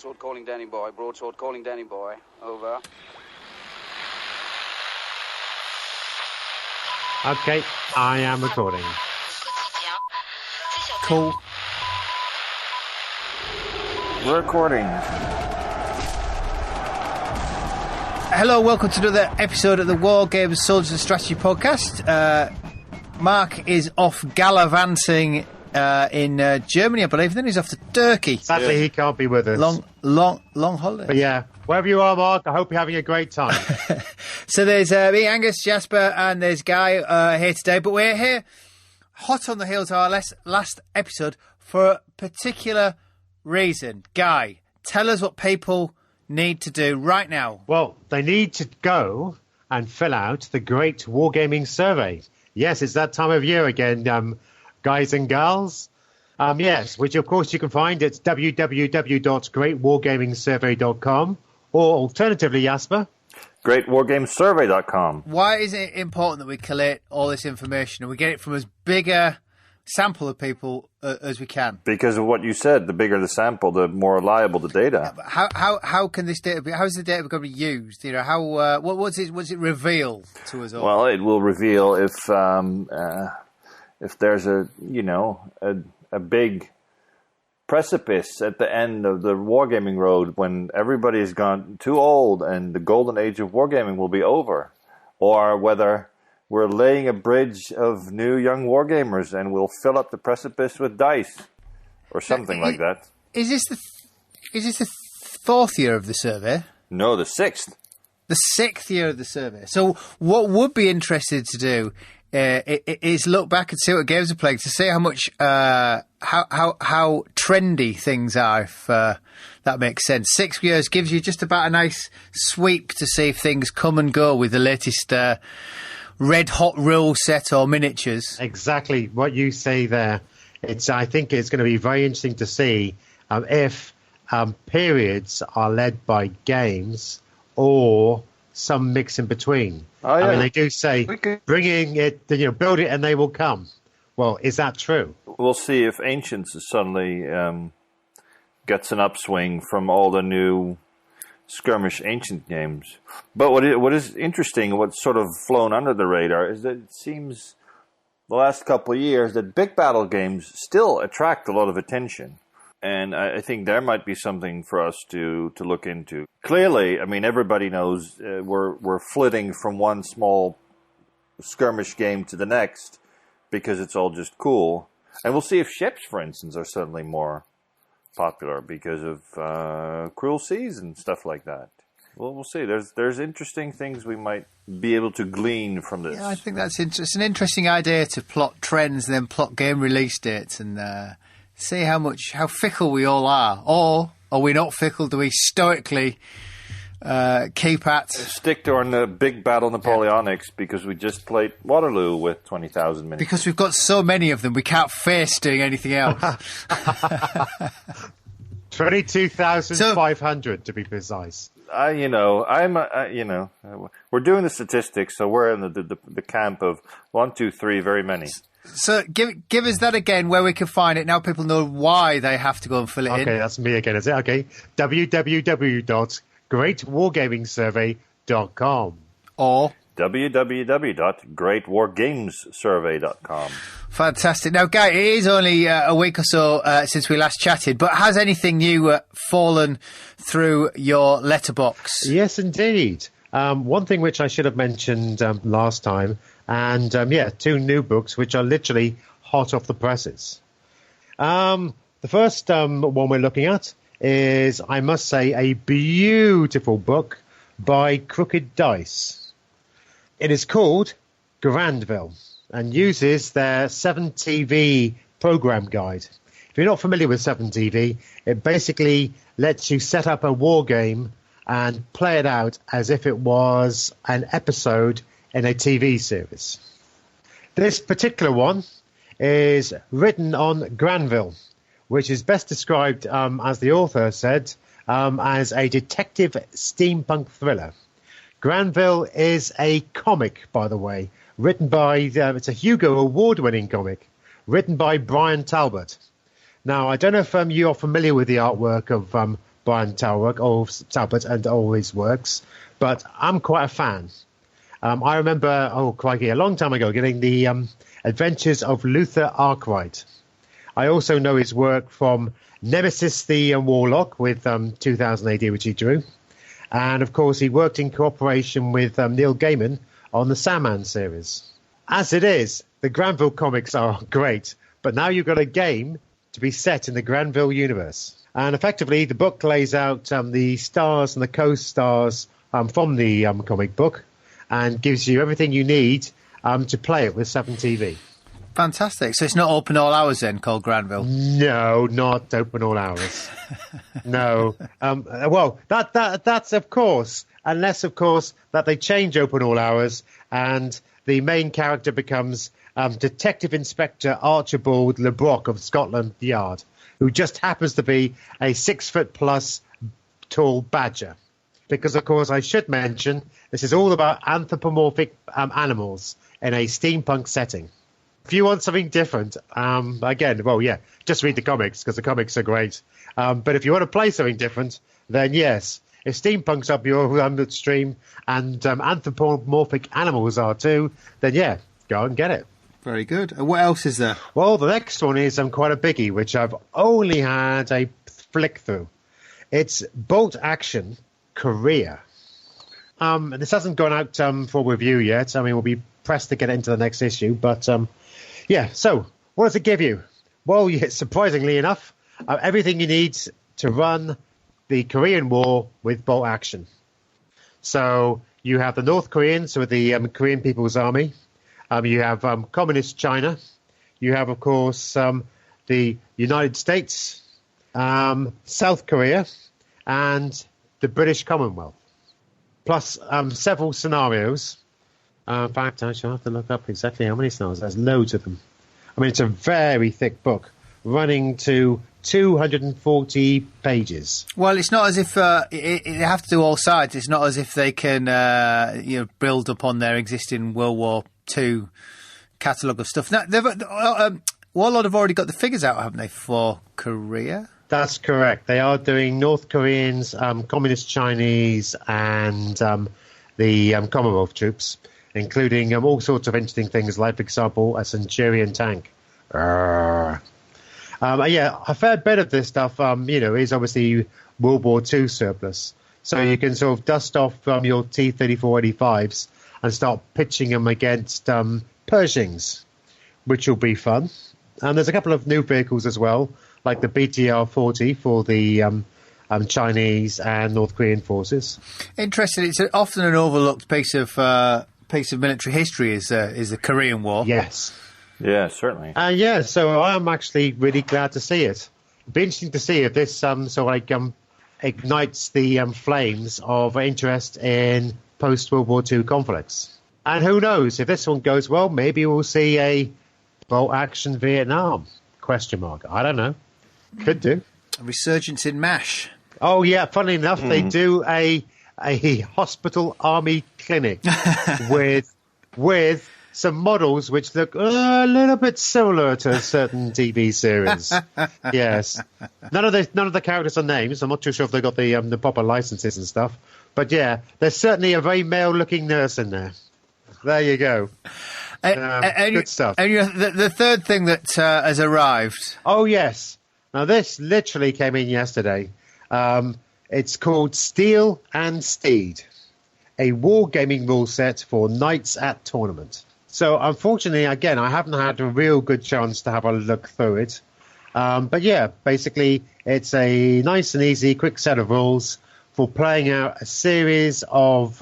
Broadsword calling Danny Boy. Broadsword calling Danny Boy. Over. Okay, I am recording. Cool. Recording. Hello, welcome to another episode of the War Games, Soldiers and Strategy podcast. Mark is off gallivanting in Germany, I believe. Then he's off to Turkey. Sadly, he can't be with us. Long holiday. But yeah, wherever you are, Mark, I hope you're having a great time. So there's me, Angus, Jasper, and there's Guy here today. But we're here hot on the heels of our last episode for a particular reason. Guy, tell us what people need to do right now. Well, they need to go and fill out the Great Wargaming Survey. Yes, it's that time of year again, guys and gals. Yes, which of course you can find at www.greatwargamingsurvey.com or alternatively, Jasper, GreatWarGamesSurvey.com. Why is it important that we collate all this information and we get it from as big a sample of people as we can? Because of what you said, the bigger the sample, the more reliable the data. How can this data be? How is the data going to be used? You know, how what's it reveal to us all? Well, it will reveal if there's a big precipice at the end of the wargaming road when everybody's gone too old and the golden age of wargaming will be over, or whether we're laying a bridge of new young wargamers and we'll fill up the precipice with dice or something like that. Is this the fourth year of the survey? No, the sixth. The sixth year of the survey. So what would be interested to do is look back and see what games are playing to see how much how trendy things are, if that makes sense. 6 years gives you just about a nice sweep to see if things come and go with the latest red hot rule set or miniatures. Exactly what you say there. I think it's going to be very interesting to see if periods are led by games or some mix in between. Oh, yeah. I mean, they do say bringing it, build it and they will come. Well, is that true? We'll see if Ancients suddenly gets an upswing from all the new skirmish ancient games. But what is interesting, what's sort of flown under the radar, is that it seems the last couple of years that big battle games still attract a lot of attention. And I think there might be something for us to look into. Clearly, I mean, everybody knows we're flitting from one small skirmish game to the next because it's all just cool. And we'll see if ships, for instance, are suddenly more popular because of Cruel Seas and stuff like that. Well, we'll see. There's interesting things we might be able to glean from this. Yeah, I think it's an interesting idea to plot trends and then plot game release dates and see how fickle we all are. Or are we not fickle? Do we stoically keep at... Stick to our big battle Napoleonics because we just played Waterloo with 20,000 minutes. Because we've got so many of them, we can't face doing anything else. 22,500 to be precise. We're doing the statistics, so we're in the camp of 1, 2, 3, very many. So give us that again, where we can find it. Now people know why they have to go and fill it in. Okay, that's me again, is it? Okay, www.greatwargamingsurvey.com or www.greatwargamessurvey.com. Fantastic. Now, Guy, it is only a week or so since we last chatted, but has anything new fallen through your letterbox? Yes, indeed. One thing which I should have mentioned last time, and 2 new books which are literally hot off the presses. The first one we're looking at is, I must say, a beautiful book by Crooked Dice. It is called Granville and uses their 7TV program guide. If you're not familiar with 7TV, it basically lets you set up a war game and play it out as if it was an episode in a TV series. This particular one is written on Granville, which is best described, as the author said, as a detective steampunk thriller. Granville is a comic, by the way, written by, it's a Hugo Award-winning comic, written by Brian Talbot. Now, I don't know if you're familiar with the artwork of Brian Talbot and all his works, but I'm quite a fan. I remember, a long time ago, getting the Adventures of Luther Arkwright. I also know his work from Nemesis the Warlock with 2000 AD, which he drew. And, of course, he worked in cooperation with Neil Gaiman on the Sandman series. As it is, the Granville comics are great, but now you've got a game to be set in the Granville universe. And effectively, the book lays out the stars and the co-stars from the comic book and gives you everything you need to play it with 7TV. Fantastic. So it's not open all hours then, called Granville? No, not open all hours. No. Well, that's of course, unless, of course, that they change open all hours and the main character becomes Detective Inspector Archibald LeBrock of Scotland Yard, who just happens to be a 6-foot-plus tall badger. Because, of course, I should mention, this is all about anthropomorphic animals in a steampunk setting. If you want something different, just read the comics, because the comics are great. But if you want to play something different, then yes. If steampunk's up your stream and anthropomorphic animals are too, then yeah, go and get it. Very good. What else is there? Well, the next one is quite a biggie, which I've only had a flick through. It's Bolt Action Korea. This hasn't gone out for review yet. I mean, we'll be pressed to get it into the next issue, but so what does it give you? Well, surprisingly enough, everything you need to run the Korean War with Bolt Action. So you have the North Koreans with the Korean People's Army. You have Communist China. You have, of course, the United States, South Korea, and the British Commonwealth. Plus several scenarios. In fact, I shall have to look up exactly how many scenarios. There's loads of them. I mean, it's a very thick book, running to 240 pages. Well, it's not as if they have to do all sides. It's not as if they can build upon their existing World War II catalogue of stuff. Now, Warlord have already got the figures out, haven't they, for Korea? That's correct. They are doing North Koreans, Communist Chinese, and the Commonwealth troops, including all sorts of interesting things, like, for example, a Centurion tank. A fair bit of this stuff, is obviously World War II surplus. So you can sort of dust off your T-34-85s and start pitching them against Pershings, which will be fun. And there's a couple of new vehicles as well, like the BTR-40 for the Chinese and North Korean forces. Interesting. It's often an overlooked piece of military history is the Korean War. Yes. Yeah, certainly. So I'm actually really glad to see it. It'd be interesting to see if this ignites the flames of interest in post-World War II conflicts. And who knows, if this one goes well, maybe we'll see a Bolt Action Vietnam, ? I don't know. Could do. A resurgence in MASH. Oh, yeah, funnily enough, they do a hospital army clinic with some models which look a little bit similar to a certain TV series. Yes. None of the characters are names. I'm not too sure if they got the proper licenses and stuff. But yeah, there's certainly a very male-looking nurse in there. There you go. Good stuff. And the third thing that has arrived. Oh, yes. Now, this literally came in yesterday. It's called Steel and Steed, a wargaming rule set for Knights at Tournament. So, unfortunately, again, I haven't had a real good chance to have a look through it. But yeah, basically, it's a nice and easy, quick set of rules for playing out a series of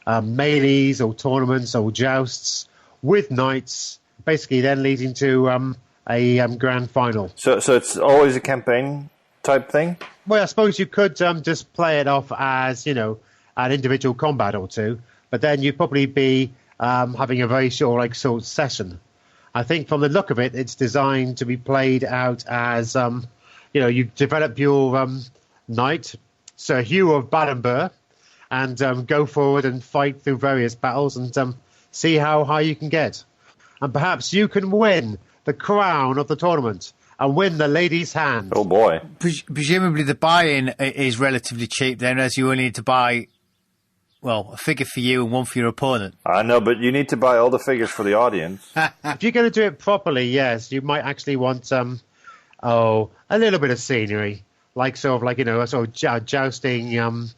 melees or tournaments or jousts with knights, basically then leading to a grand final. So it's always a campaign type thing? Well, I suppose you could just play it off as, an individual combat or two, but then you'd probably be having a very short session. I think from the look of it, it's designed to be played out as, you develop your knight, Sir Hugh of Battenburg, and go forward and fight through various battles and see how high you can get. And perhaps you can win the crown of the tournament and win the lady's hand. Oh boy! Presumably the buy-in is relatively cheap then, as you only need to buy, well, a figure for you and one for your opponent. I know, but you need to buy all the figures for the audience. If you're going to do it properly, yes, you might actually want a little bit of scenery, like a sort of jousting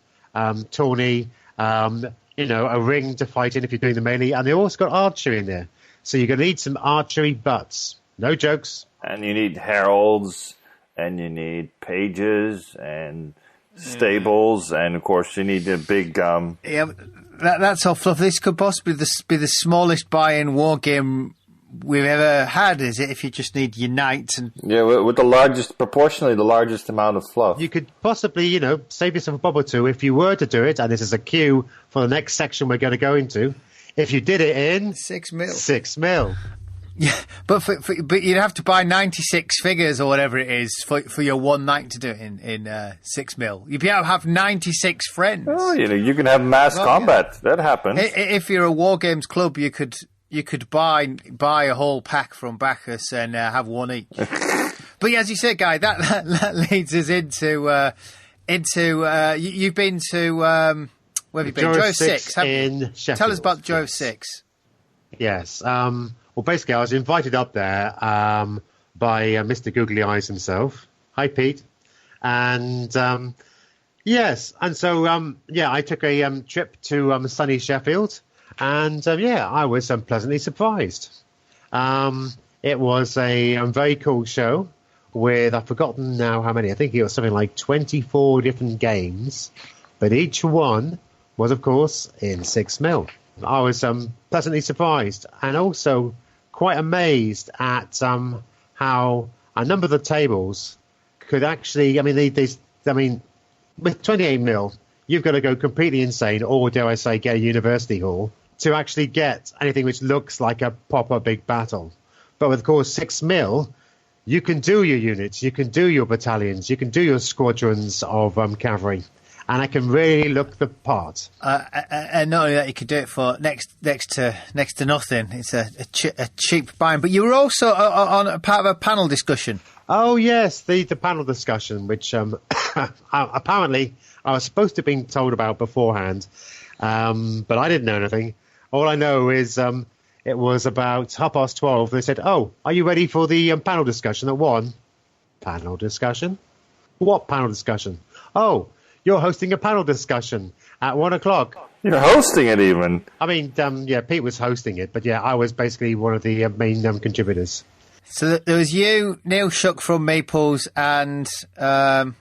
tourney, a ring to fight in if you're doing the melee, and they also got archery in there. So you're going to need some archery butts. No jokes. And you need heralds, and you need pages, and stables, and of course you need a big... That's all fluff. This could possibly be the smallest buy-in war game we've ever had, is it? If you just need your knights and... Yeah, with proportionally the largest amount of fluff. You could possibly, save yourself a bob or two if you were to do it, and this is a cue for the next section we're going to go into, if you did it in... 6 mil. 6 mil. Yeah, but but you'd have to buy 96 figures or whatever it is for your one night to do it in 6 mil. You'd be able to have 96 friends. Oh, you can have mass combat. Yeah. That happens. If you're a war games club, you could buy a whole pack from Bacchus and have one each. But yeah, as you said, Guy, that leads us into you've been to where have you been? Joe 6 in Sheffield. Tell us about the Joe 6. Yes. Well, basically, I was invited up there by Mr. Googly Eyes himself. Hi, Pete. And yes, and so I took a trip to sunny Sheffield, and I was pleasantly surprised. It was a very cool show with, I've forgotten now how many. I think it was something like 24 different games, but each one was, of course, in 6 mil. I was pleasantly surprised and also quite amazed at how a number of the tables could actually, with 28 mil, you've got to go completely insane, or dare I say, get a university hall, to actually get anything which looks like a proper big battle. But with, of course, 6 mil, you can do your units, you can do your battalions, you can do your squadrons of cavalry. And I can really look the part. And not only that, you could do it for next to nothing. It's a cheap buying. But you were also on a part of a panel discussion. Oh yes, the panel discussion, which apparently I was supposed to have been told about beforehand, but I didn't know anything. All I know is it was about 12:30. They said, "Oh, are you ready for the panel discussion at 1?" Panel discussion? What panel discussion? Oh. You're hosting a panel discussion at 1 o'clock. You're hosting it even? I mean, Pete was hosting it, but I was basically one of the main contributors. So there was you, Neil Shuck from Maples, and... Per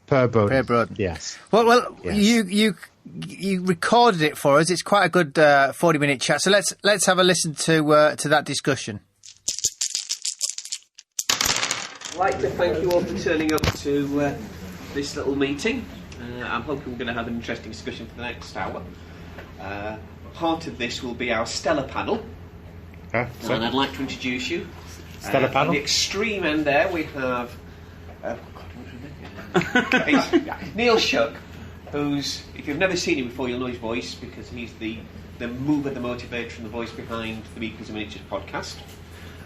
Broden. Yes. Well, yes. You recorded it for us. It's quite a good 40-minute chat. So let's have a listen to that discussion. I'd like to thank you all for turning up to this little meeting. I'm hoping we're going to have an interesting discussion for the next hour. Part of this will be our Stellar panel. And I'd like to introduce you. Stellar panel? On the extreme end there we have Neil Shuck, who's, if you've never seen him before, you'll know his voice because he's the mover, the motivator and the voice behind the Beacons and Miniatures podcast.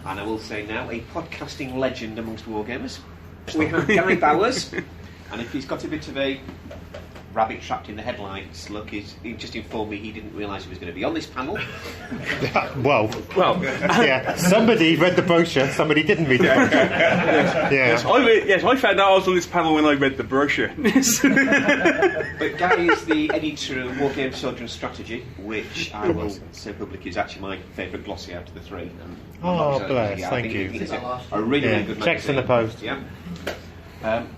And I will say now, a podcasting legend amongst wargamers. We have Guy Bowers. And if he's got a bit of a rabbit trapped in the headlights look, he just informed me he didn't realise he was going to be on this panel. well, yeah. Somebody read the brochure, somebody didn't read the brochure. Yes, I found out I was on this panel when I read the brochure. But Gary is the editor of War Games, Soldier and Strategy, which I will say publicly is actually my favourite glossy out of the three. Bless, thank you. It's a really good magazine. Checks in the post. Yeah.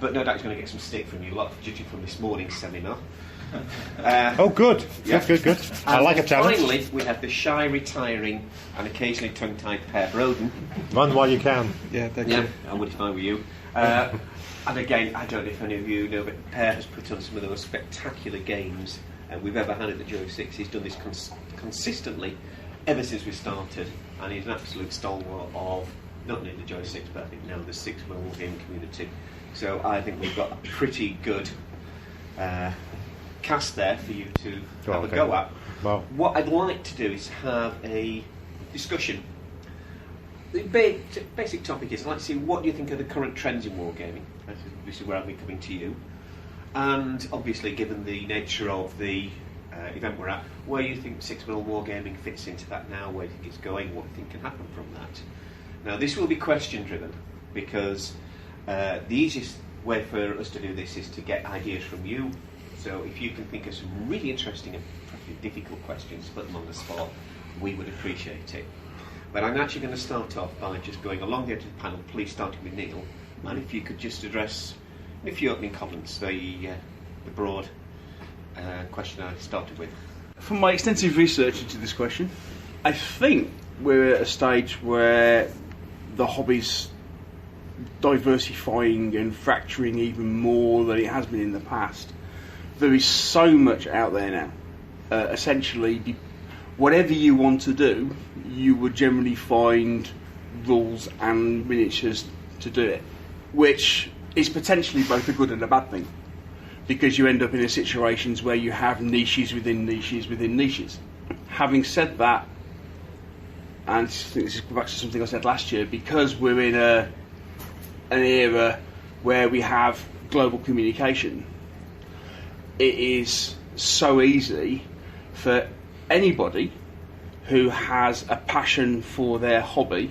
But no doubt he's going to get some stick from you lot, judging from this morning's seminar. Good. Yeah. Good. I like a challenge. Finally, we have the shy, retiring, and occasionally tongue-tied Per Broden. Run while you can. Yeah, thank you. I would if I were you. And again, I don't know if any of you know, but Per has put on some of the most spectacular games we've ever had at the Joe 6. He's done this consistently ever since we started, and he's an absolute stalwart of not only the Joe 6, but I think now the 6 mil game community. So I think we've got a pretty good cast there for you to have a go at. Well, what I'd like to do is have a discussion. the basic topic is, I'd like to see what do you think of the current trends in wargaming. This is where I'll be coming to you. And obviously, given the nature of the event we're at, where you think 6mm wargaming fits into that now, where do you think it's going, what do you think can happen from that. Now, this will be question driven, because the easiest way for us to do this is to get ideas from you. So if you can think of some really interesting and probably difficult questions, put them on the spot, we would appreciate it. But I'm actually going to start off by just going along the edge of the panel, please starting with Neil, and if you could just address in a few opening comments the broad question I started with. From my extensive research into this question, I think we're at a stage where the hobby's diversifying and fracturing even more than it has been in the past. There is so much out there now. Essentially, whatever you want to do, you would generally find rules and miniatures to do it, which is potentially both a good and a bad thing, because you end up in a situations where you have niches within niches within niches. Having said that, and I think this is back to something I said last year, because we're in an era where we have global communication, it is so easy for anybody who has a passion for their hobby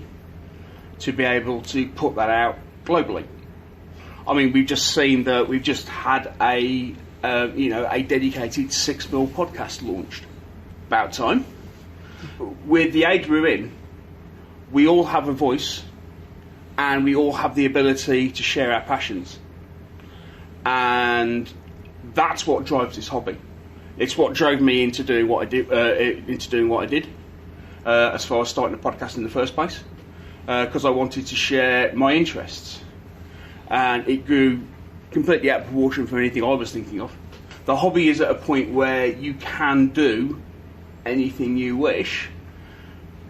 to be able to put that out globally. I mean, we've just seen that we've just had a dedicated 6mm podcast launched. About time. With the age we're in, we all have a voice and we all have the ability to share our passions. And that's what drives this hobby. It's what drove me into doing what I did. As far as starting a podcast in the first place, because I wanted to share my interests, and it grew completely out of proportion from anything I was thinking of. The hobby is at a point where you can do anything you wish,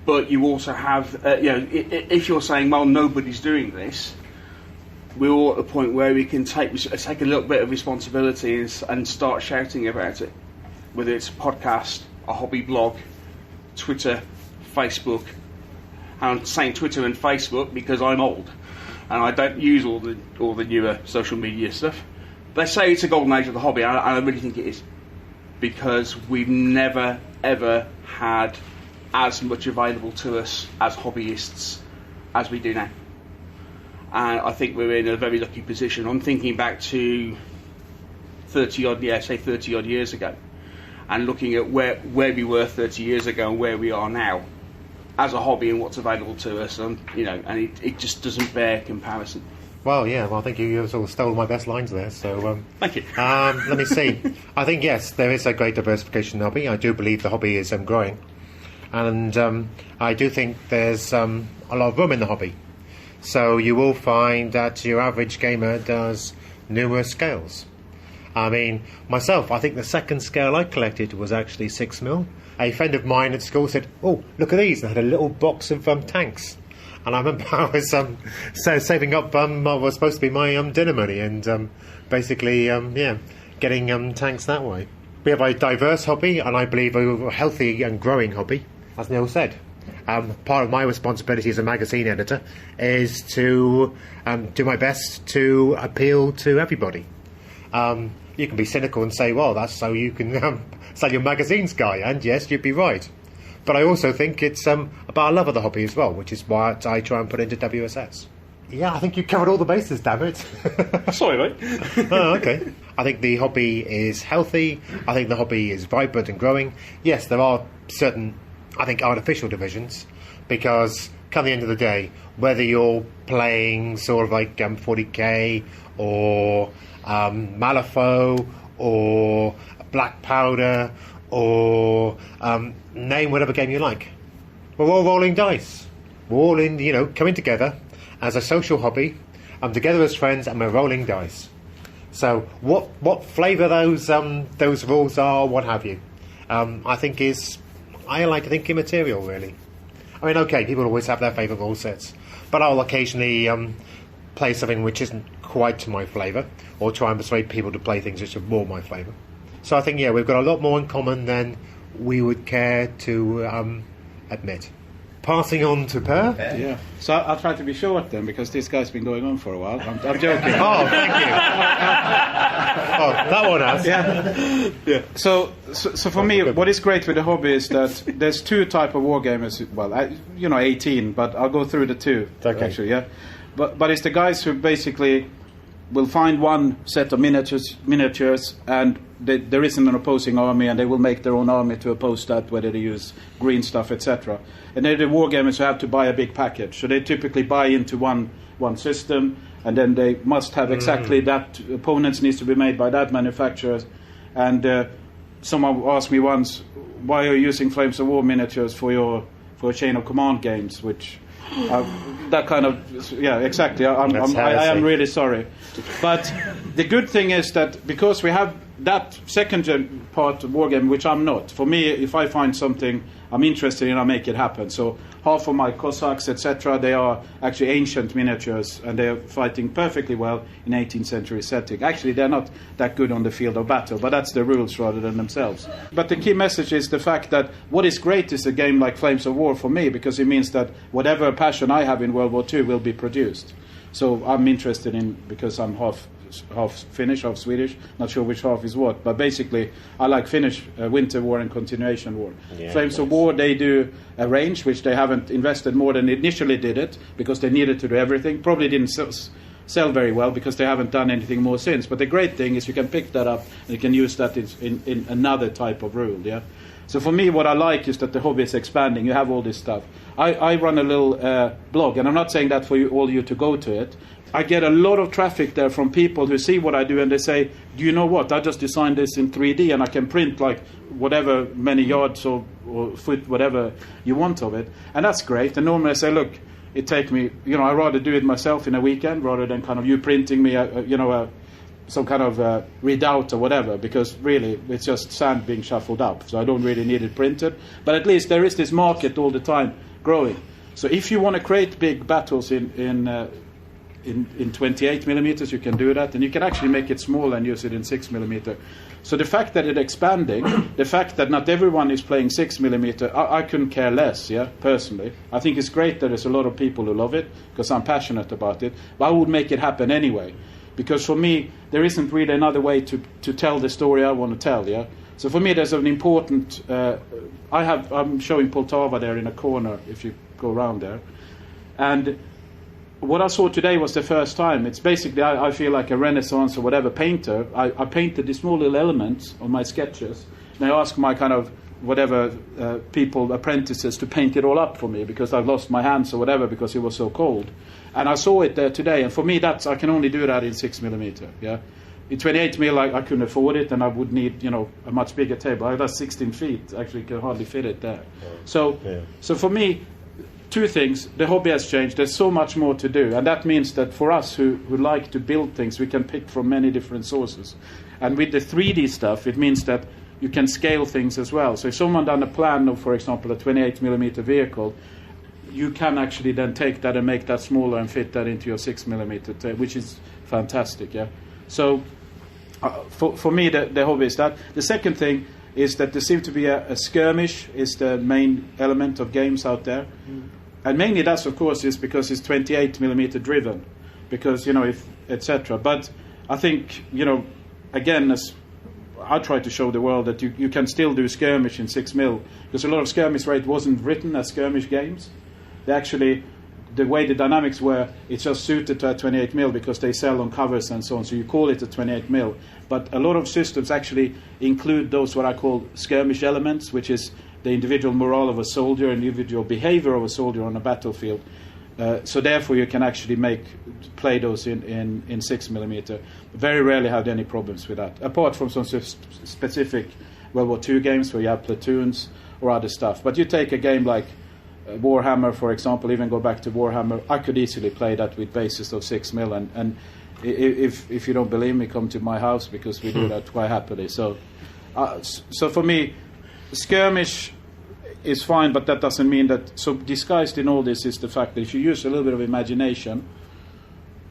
but you also have, if you're saying, well, nobody's doing this, we're all at a point where we can take a little bit of responsibility and start shouting about it, whether it's a podcast, a hobby blog, Twitter, Facebook. And I'm saying Twitter and Facebook because I'm old and I don't use all the newer social media stuff. They say it's a golden age of the hobby, and I really think it is, because we've never ever had as much available to us as hobbyists as we do now. And I think we're in a very lucky position. I'm thinking back to 30 odd years ago, and looking at where we were 30 years ago and where we are now as a hobby and what's available to us, and it just doesn't bear comparison. Well, I think you sort of stole my best lines there, so... Thank you. Let me see. I think, yes, there is a great diversification in the hobby. I do believe the hobby is growing. And I do think there's a lot of room in the hobby. So you will find that your average gamer does numerous scales. I mean, myself, I think the second scale I collected was actually 6mm. A friend of mine at school said, "Oh, look at these," and had a little box of tanks. And I remember I was saving up what was supposed to be my dinner money, and basically, getting tanks that way. We have a diverse hobby, and I believe a healthy and growing hobby, as Neil said. Part of my responsibility as a magazine editor is to do my best to appeal to everybody. You can be cynical and say, well, that's so you can sell your magazines, Guy, and yes, you'd be right. But I also think it's about a love of the hobby as well, which is what I try and put into WSS. Yeah, I think you covered all the bases, damn it. Sorry, mate. Oh, okay. I think the hobby is healthy. I think the hobby is vibrant and growing. Yes, there are certain, I think, artificial divisions, because come the end of the day, whether you're playing sort of like 40k or Malifaux or Black Powder or name whatever game you like, we're all rolling dice. We're all coming together as a social hobby, together as friends, and we're rolling dice. So what flavour those rules are, what have you, I like to think immaterial, really. I mean, okay, people always have their favourite rule sets, but I'll occasionally play something which isn't quite to my flavour, or try and persuade people to play things which are more my flavour. So I think, we've got a lot more in common than we would care to admit. passing on to Per. Yeah. So I'll try to be short then, because this guy's been going on for a while. I'm joking. Oh, thank you. Oh, that one has. Yeah. So for me, what is great with the hobby is that there's two type of wargamers. Well, 18, but I'll go through the two. Okay. Actually, yeah. But it's the guys who basically will find one set of miniatures, and there isn't an opposing army, and they will make their own army to oppose that, whether they use green stuff, etc. And they're the wargamers who have to buy a big package. So they typically buy into one system, and then they must have exactly that. Opponents needs to be made by that manufacturer. And someone asked me once, why are you using Flames of War miniatures for Chain of Command games, which... that kind of, yeah, exactly. I am really sorry. But the good thing is that because we have that second part of wargame, which I'm not. For me, if I find something I'm interested in, I make it happen. So half of my Cossacks, etc., they are actually ancient miniatures, and they are fighting perfectly well in 18th century setting. Actually, they're not that good on the field of battle, but that's the rules rather than themselves. But the key message is the fact that what is great is a game like Flames of War for me, because it means that whatever passion I have in World War II will be produced. So I'm interested in, because I'm half Finnish, half Swedish, not sure which half is what, but basically I like Finnish Winter War and Continuation War. Yeah, Flames of War, they do a range which they haven't invested more than initially did it, because they needed to do everything. Probably didn't sell very well because they haven't done anything more since. But the great thing is you can pick that up and you can use that in another type of rule. Yeah. So for me, what I like is that the hobby is expanding. You have all this stuff. I run a little blog, and I'm not saying that for all you to go to it. I get a lot of traffic there from people who see what I do, and they say, do you know what, I just designed this in 3D and I can print like whatever many yards or foot, whatever you want of it. And that's great. And normally I say, look, it take me, I'd rather do it myself in a weekend rather than kind of you printing me, some kind of redoubt or whatever, because really it's just sand being shuffled up. So I don't really need it printed. But at least there is this market all the time growing. So if you want to create big battles in 28 millimeters, you can do that, and you can actually make it small and use it in 6 millimeter. So the fact that it's expanding, the fact that not everyone is playing 6 millimeter, I couldn't care less, personally. I think it's great that there's a lot of people who love it, because I'm passionate about it, but I would make it happen anyway, because for me, there isn't really another way to tell the story I want to tell, So for me, there's an important, I'm showing Poltava there in a corner, if you go around there, and what I saw today was the first time. It's basically, I feel like a Renaissance or whatever painter. I painted these small little elements on my sketches, and I asked my kind of whatever apprentices, to paint it all up for me, because I've lost my hands or whatever because it was so cold. And I saw it there today, and for me, I can only do that in 6 millimeter. In 28 mil, I couldn't afford it, and I would need, a much bigger table. That's 16 feet. Actually, can hardly fit it there. So for me, two things. The hobby has changed. There's so much more to do, and that means that for us who like to build things, we can pick from many different sources. And with the 3D stuff, it means that you can scale things as well. So if someone done a plan of, for example, a 28 millimeter vehicle, you can actually then take that and make that smaller and fit that into your 6 millimeter, which is fantastic. So for me, the hobby is that. The second thing is that there seems to be a skirmish is the main element of games out there. And mainly that's, of course, is because it's 28 millimeter driven, because, etc. But I think, again, as I try to show the world that you can still do skirmish in 6 mil, because a lot of skirmish wasn't written as skirmish games. They actually, the way the dynamics were, it's just suited to a 28 mil because they sell on covers and so on. So you call it a 28 mil. But a lot of systems actually include those what I call skirmish elements, which is the individual morale of a soldier, individual behavior of a soldier on a battlefield. So therefore you can actually play those in 6 millimeter. Very rarely had any problems with that, apart from some specific World War II games where you have platoons or other stuff. But you take a game like Warhammer, for example, even go back to Warhammer, I could easily play that with bases of 6 mil, and if you don't believe me, come to my house, because we do that quite happily. So for me, skirmish is fine, but that doesn't mean that. So disguised in all this is the fact that if you use a little bit of imagination,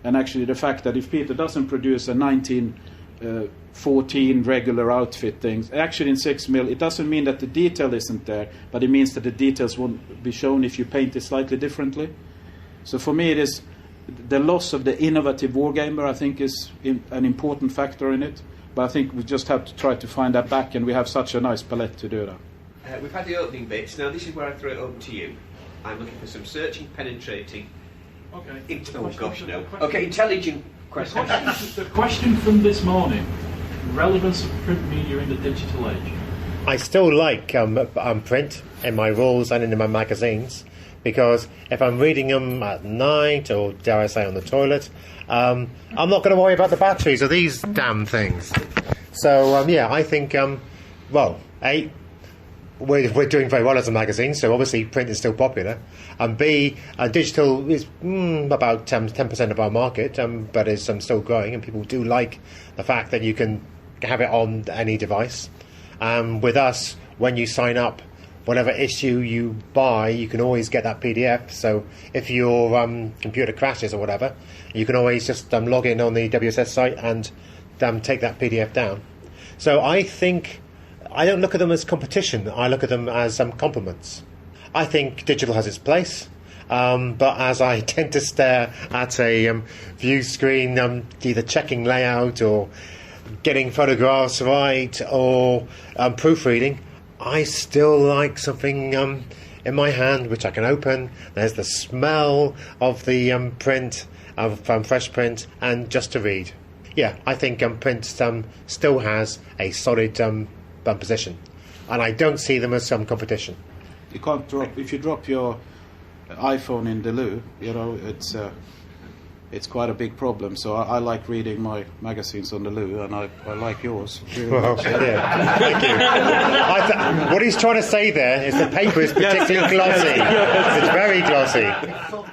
and actually the fact that if Peter doesn't produce a 19 14 regular outfit things. Actually, in 6mm, it doesn't mean that the detail isn't there, but it means that the details won't be shown if you paint it slightly differently. So for me, it is the loss of the innovative wargamer, I think, is an important factor in it. But I think we just have to try to find that back, and we have such a nice palette to do that. We've had the opening bits. Now this is where I throw it open to you. I'm looking for some searching, penetrating. Okay. Okay, intelligent questions. The question from this morning: relevance of print media in the digital age. I still like print in my rules and in my magazines, because if I'm reading them at night, or dare I say on the toilet, I'm not going to worry about the batteries of these damn things. So yeah, I think we're doing very well as a magazine, so obviously print is still popular. And B, digital is about 10% of our market, but is still growing, and people do like the fact that you can have it on any device. With us, when you sign up, whatever issue you buy, you can always get that PDF. So if your computer crashes or whatever, you can always just log in on the WSS site and take that PDF down. So I think I don't look at them as competition. I look at them as complements. I think digital has its place, but as I tend to stare at a view screen, either checking layout or getting photographs right or proofreading, I still like something in my hand which I can open. There's the smell of the print, of fresh print, and just to read. Yeah, I think print still has a solid position, and I don't see them as some competition. You can't drop, if you drop your iPhone in the loo, it's quite a big problem. So I like reading my magazines on the loo, and I like yours. Well, yeah. Thank you. What he's trying to say there is the paper is particularly glossy. It's very glossy.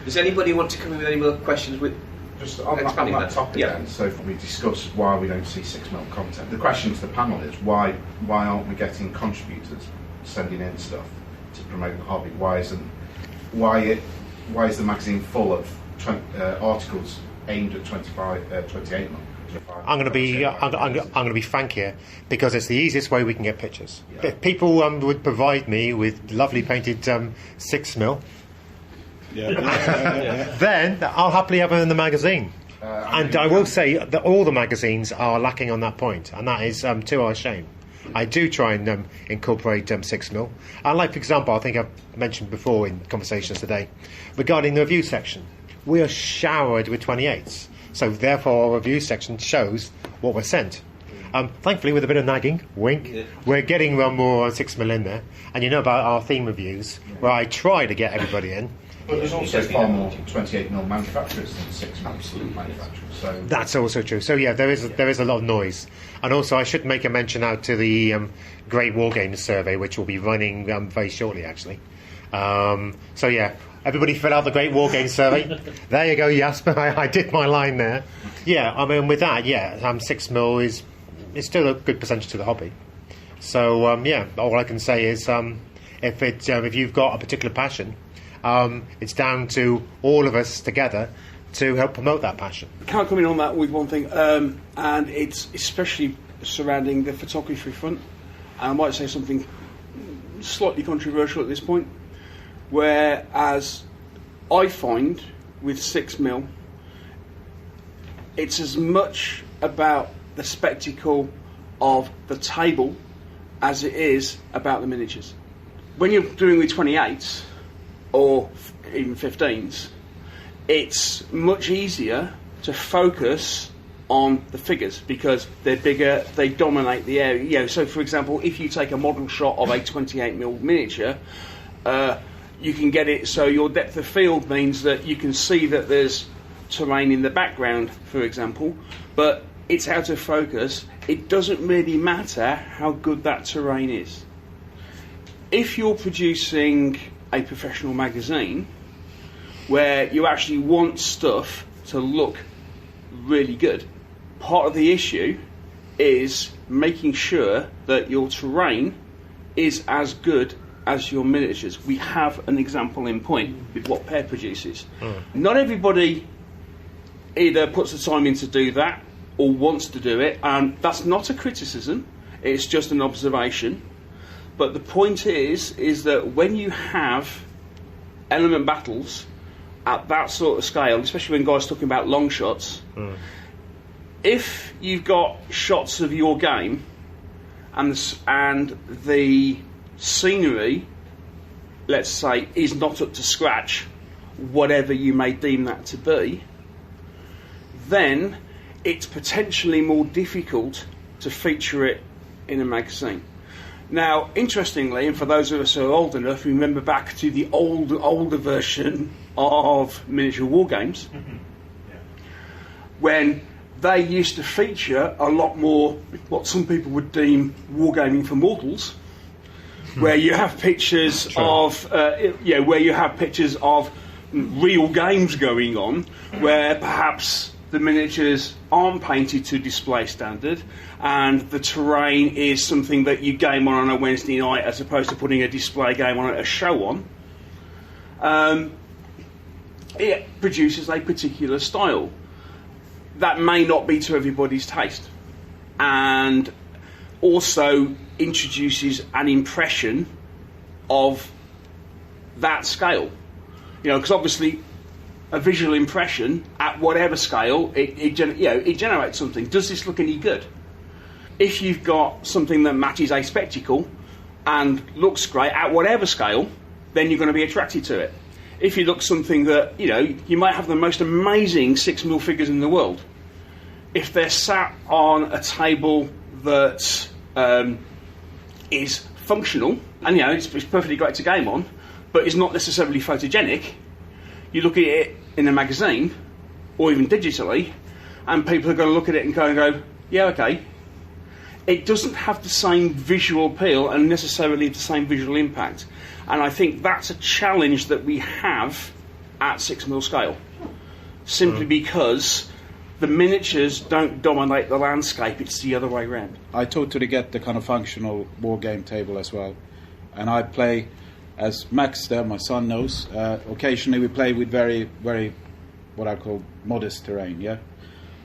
Does anybody want to come in with any more questions with just on that topic then, so we discussed why we don't see 6mm content. The question to the panel is why aren't we getting contributors sending in stuff to promote the hobby? Why is the magazine full of articles aimed at 28mm? I'm going to be frank here, because it's the easiest way we can get pictures. Yeah. If people would provide me with lovely painted 6mm, then I'll happily have them in the magazine. And I will say that all the magazines are lacking on that point, and that is to our shame. I do try and incorporate 6mm. And like, for example, I think I've mentioned before in conversations today, regarding the review section, we are showered with 28s. So therefore our review section shows what we're sent. Thankfully, with a bit of nagging, wink, we're getting more 6mm in there. And you know about our theme reviews, where I try to get everybody in. But there's also far more 28mm manufacturers than 6mm manufacturers. So that's also true. So yeah, there is a lot of noise. And also, I should make a mention out to the Great War Games survey, which will be running very shortly, actually. So yeah, everybody fill out the Great War Games survey. There you go, Jasper. I did my line there. Yeah, I mean, with that, 6mm is still a good percentage to the hobby. So yeah, all I can say is if you've got a particular passion, it's down to all of us together to help promote that passion. Can I come in on that with one thing? And it's especially surrounding the photography front. And I might say something slightly controversial at this point. Whereas I find with 6mm, it's as much about the spectacle of the table as it is about the miniatures. When you're doing with 28s, or even 15s, it's much easier to focus on the figures because they're bigger, they dominate the area. So for example, if you take a model shot of a 28mm miniature, you can get it so your depth of field means that you can see that there's terrain in the background, for example, but it's out of focus. It doesn't really matter how good that terrain is. If you're producing a professional magazine where you actually want stuff to look really good, part of the issue is making sure that your terrain is as good as your miniatures. We have an example in point with what Pear produces. Not everybody either puts the time in to do that, or wants to do it, and that's not a criticism, it's just an observation. But the point is that when you have element battles at that sort of scale, especially when guys talking about long shots, if you've got shots of your game and the scenery, let's say, is not up to scratch, whatever you may deem that to be, then it's potentially more difficult to feature it in a magazine. Now, interestingly, and for those of us who are old enough, remember back to the older version of miniature war games, when they used to feature a lot more what some people would deem wargaming for mortals, where you have pictures of real games going on, where perhaps the miniatures aren't painted to display standard, and the terrain is something that you game on a Wednesday night as opposed to putting a display game on at a show on. It produces a particular style that may not be to everybody's taste, and also introduces an impression of that scale. Because obviously a visual impression at whatever scale, it generates something. Does this look any good? If you've got something that matches a spectacle and looks great at whatever scale, then you're going to be attracted to it. If you look something that, you might have the most amazing 6mm figures in the world. If they're sat on a table that is functional, and it's perfectly great to game on, but is not necessarily photogenic, you look at it in a magazine, or even digitally, and people are going to look at it and go, yeah, okay. It doesn't have the same visual appeal and necessarily the same visual impact. And I think that's a challenge that we have at 6mm scale, simply because the miniatures don't dominate the landscape, it's the other way around. I totally get the kind of functional war game table as well. And I play, as Max there, my son knows, occasionally we play with very, very, what I call modest terrain, yeah?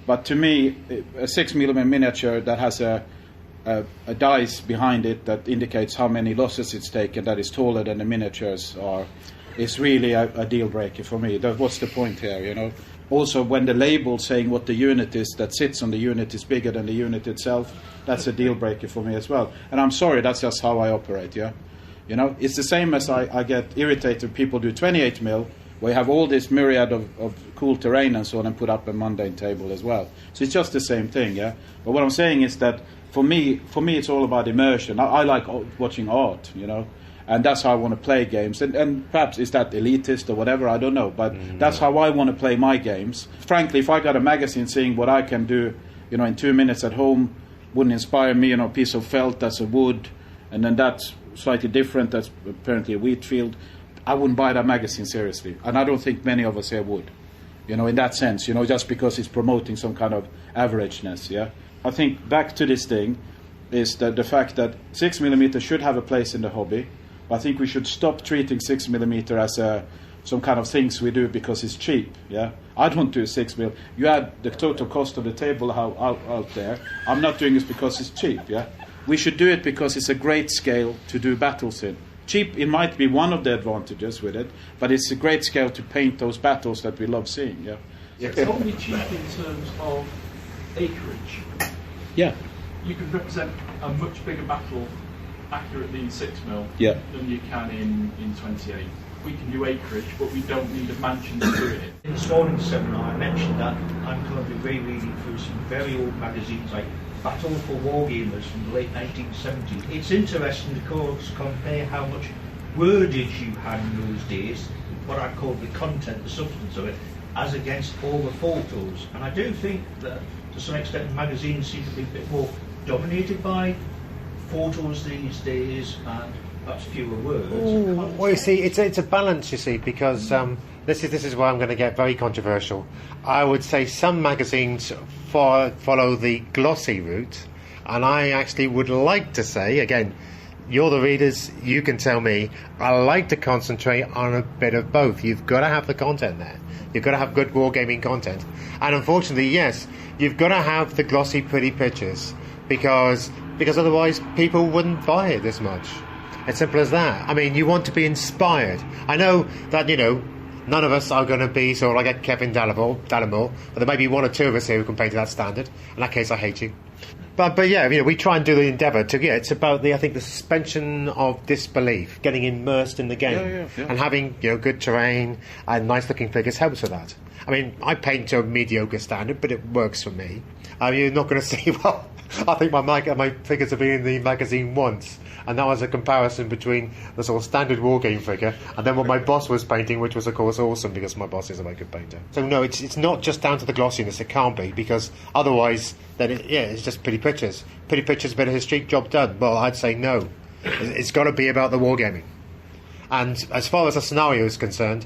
But to me, a 6mm miniature that has a dice behind it that indicates how many losses it's taken, that is taller than the miniatures are, is really a deal breaker for me. What's the point here, Also, when the label saying what the unit is that sits on the unit is bigger than the unit itself, that's a deal breaker for me as well. And I'm sorry, that's just how I operate, yeah? It's the same as I get irritated people do 28mm, where you have all this myriad of cool terrain and so on, and put up a mundane table as well. So it's just the same thing, yeah? But what I'm saying is that for me it's all about immersion. I like watching art, and that's how I want to play games. And perhaps is that elitist or whatever, I don't know. But that's how I want to play my games. Frankly, if I got a magazine seeing what I can do, in 2 minutes at home, wouldn't inspire me, a piece of felt that's a wood, and then that's slightly different, that's apparently a wheat field, I wouldn't buy that magazine seriously. And I don't think many of us here would, in that sense, just because it's promoting some kind of averageness, yeah? I think back to this thing is that the fact that 6mm should have a place in the hobby. I think we should stop treating 6mm as some kind of things we do because it's cheap. Yeah, I don't do 6mm. You add the total cost of the table out there. I'm not doing this because it's cheap. Yeah, we should do it because it's a great scale to do battles in. Cheap, it might be one of the advantages with it, but it's a great scale to paint those battles that we love seeing. Yeah, it's only cheap in terms of acreage. Yeah, you can represent a much bigger battle accurately in 6mm than you can in 28. We can do acreage, but we don't need a mansion to do it. In this morning's seminar, I mentioned that I'm going to be rereading through some very old magazines like Battle for Wargamers from the late 1970s. It's interesting to compare how much wordage you had in those days, what I call the content, the substance of it, as against all the photos. And I do think that to some extent magazines seem to be a bit more dominated by photos these days and perhaps fewer words. Well, you see, it's a balance, you see, because this is where I'm going to get very controversial. I would say some magazines follow the glossy route, and I actually would like to say, again, you're the readers, you can tell me. I like to concentrate on a bit of both. You've got to have the content there. You've got to have good wargaming content. And unfortunately, yes, you've got to have the glossy, pretty pictures because otherwise people wouldn't buy it as much. It's simple as that. I mean, you want to be inspired. I know that, none of us are going to be sort of like a Kevin Dallimore, but there may be one or two of us here who can paint to that standard. In that case, I hate you. But yeah, we try and do the endeavour to, it's about the suspension of disbelief, getting immersed in the game, and having, good terrain and nice looking figures helps with that. I mean, I paint to a mediocre standard, but it works for me. You're not going to see, well, I think my figures have been in the magazine once, and that was a comparison between the sort of standard wargame figure and then what my boss was painting, which was of course awesome because my boss is a very good painter. So no, it's not just down to the glossiness. It can't be, because otherwise then it's just pretty pictures, bit of history, job done. Well, I'd say no. It's got to be about the wargaming. And as far as the scenario is concerned,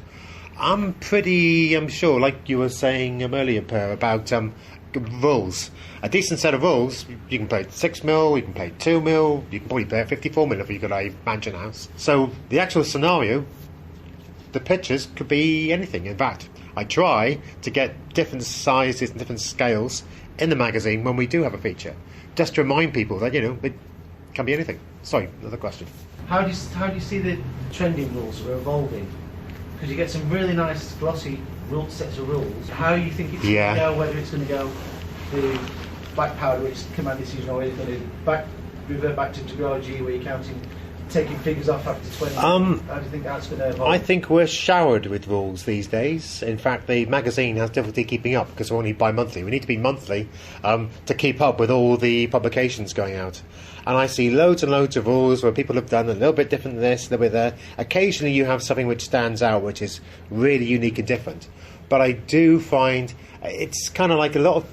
I'm sure, like you were saying earlier, Per, about rules. A decent set of rules, you can play 6mm, you can play 2mm, you can probably play 54mm if you've got a mansion house. So the actual scenario, the pictures could be anything. In fact, I try to get different sizes and different scales in the magazine when we do have a feature, just to remind people that, it can be anything. Sorry, another question. How do you see the trending rules are evolving? Because you get some really nice glossy sets of rules. How do you think it's going to go? Whether it's going to go the black powder, which command decision, or it's going to revert back to WRG, where you're taking figures off after 20. How do you think that's going to evolve? I think we're showered with rules these days. In fact, the magazine has difficulty keeping up because we're only bi-monthly. We need to be monthly to keep up with all the publications going out. And I see loads and loads of rules where people have done a little bit different than this, a little bit there. Occasionally you have something which stands out, which is really unique and different. But I do find it's kind of like a lot of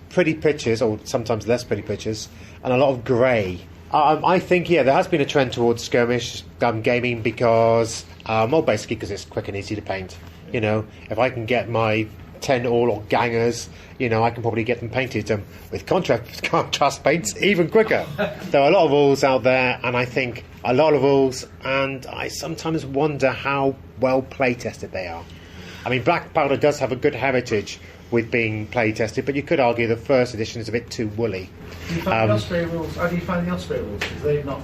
pretty pictures, or sometimes less pretty pictures, and a lot of grey. I think, there has been a trend towards skirmish gaming because, basically because it's quick and easy to paint. If I can get my 10 all or gangers, I can probably get them painted with contrast paints even quicker. There are a lot of rules out there, and I think a lot of rules, and I sometimes wonder how well play tested they are. I mean, Black Powder does have a good heritage with being play tested, but you could argue the first edition is a bit too woolly. Do you find the Osprey rules? How do you find the Osprey rules? Because they've not.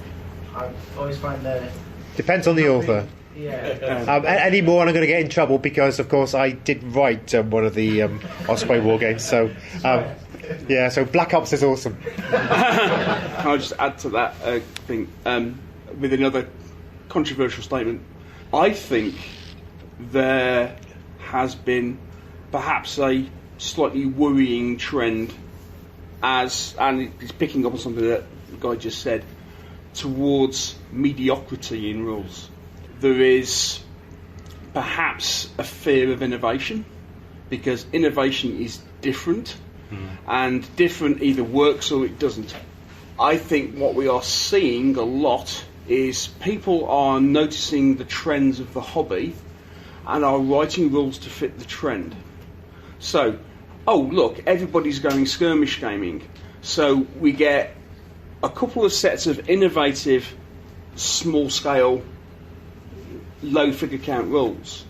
I always find they're. Depends on the author. Any more, and I'm going to get in trouble because, of course, I did write one of the Osprey war games. So, so Black Ops is awesome. I'll just add to that thing with another controversial statement. I think there has been perhaps a slightly worrying trend, and it's picking up on something that the guy just said, towards mediocrity in rules. There is perhaps a fear of innovation, because innovation is different, and different either works or it doesn't. I think what we are seeing a lot is people are noticing the trends of the hobby and are writing rules to fit the trend. So, look, everybody's going skirmish gaming, so we get a couple of sets of innovative, small-scale, low-figure count rules,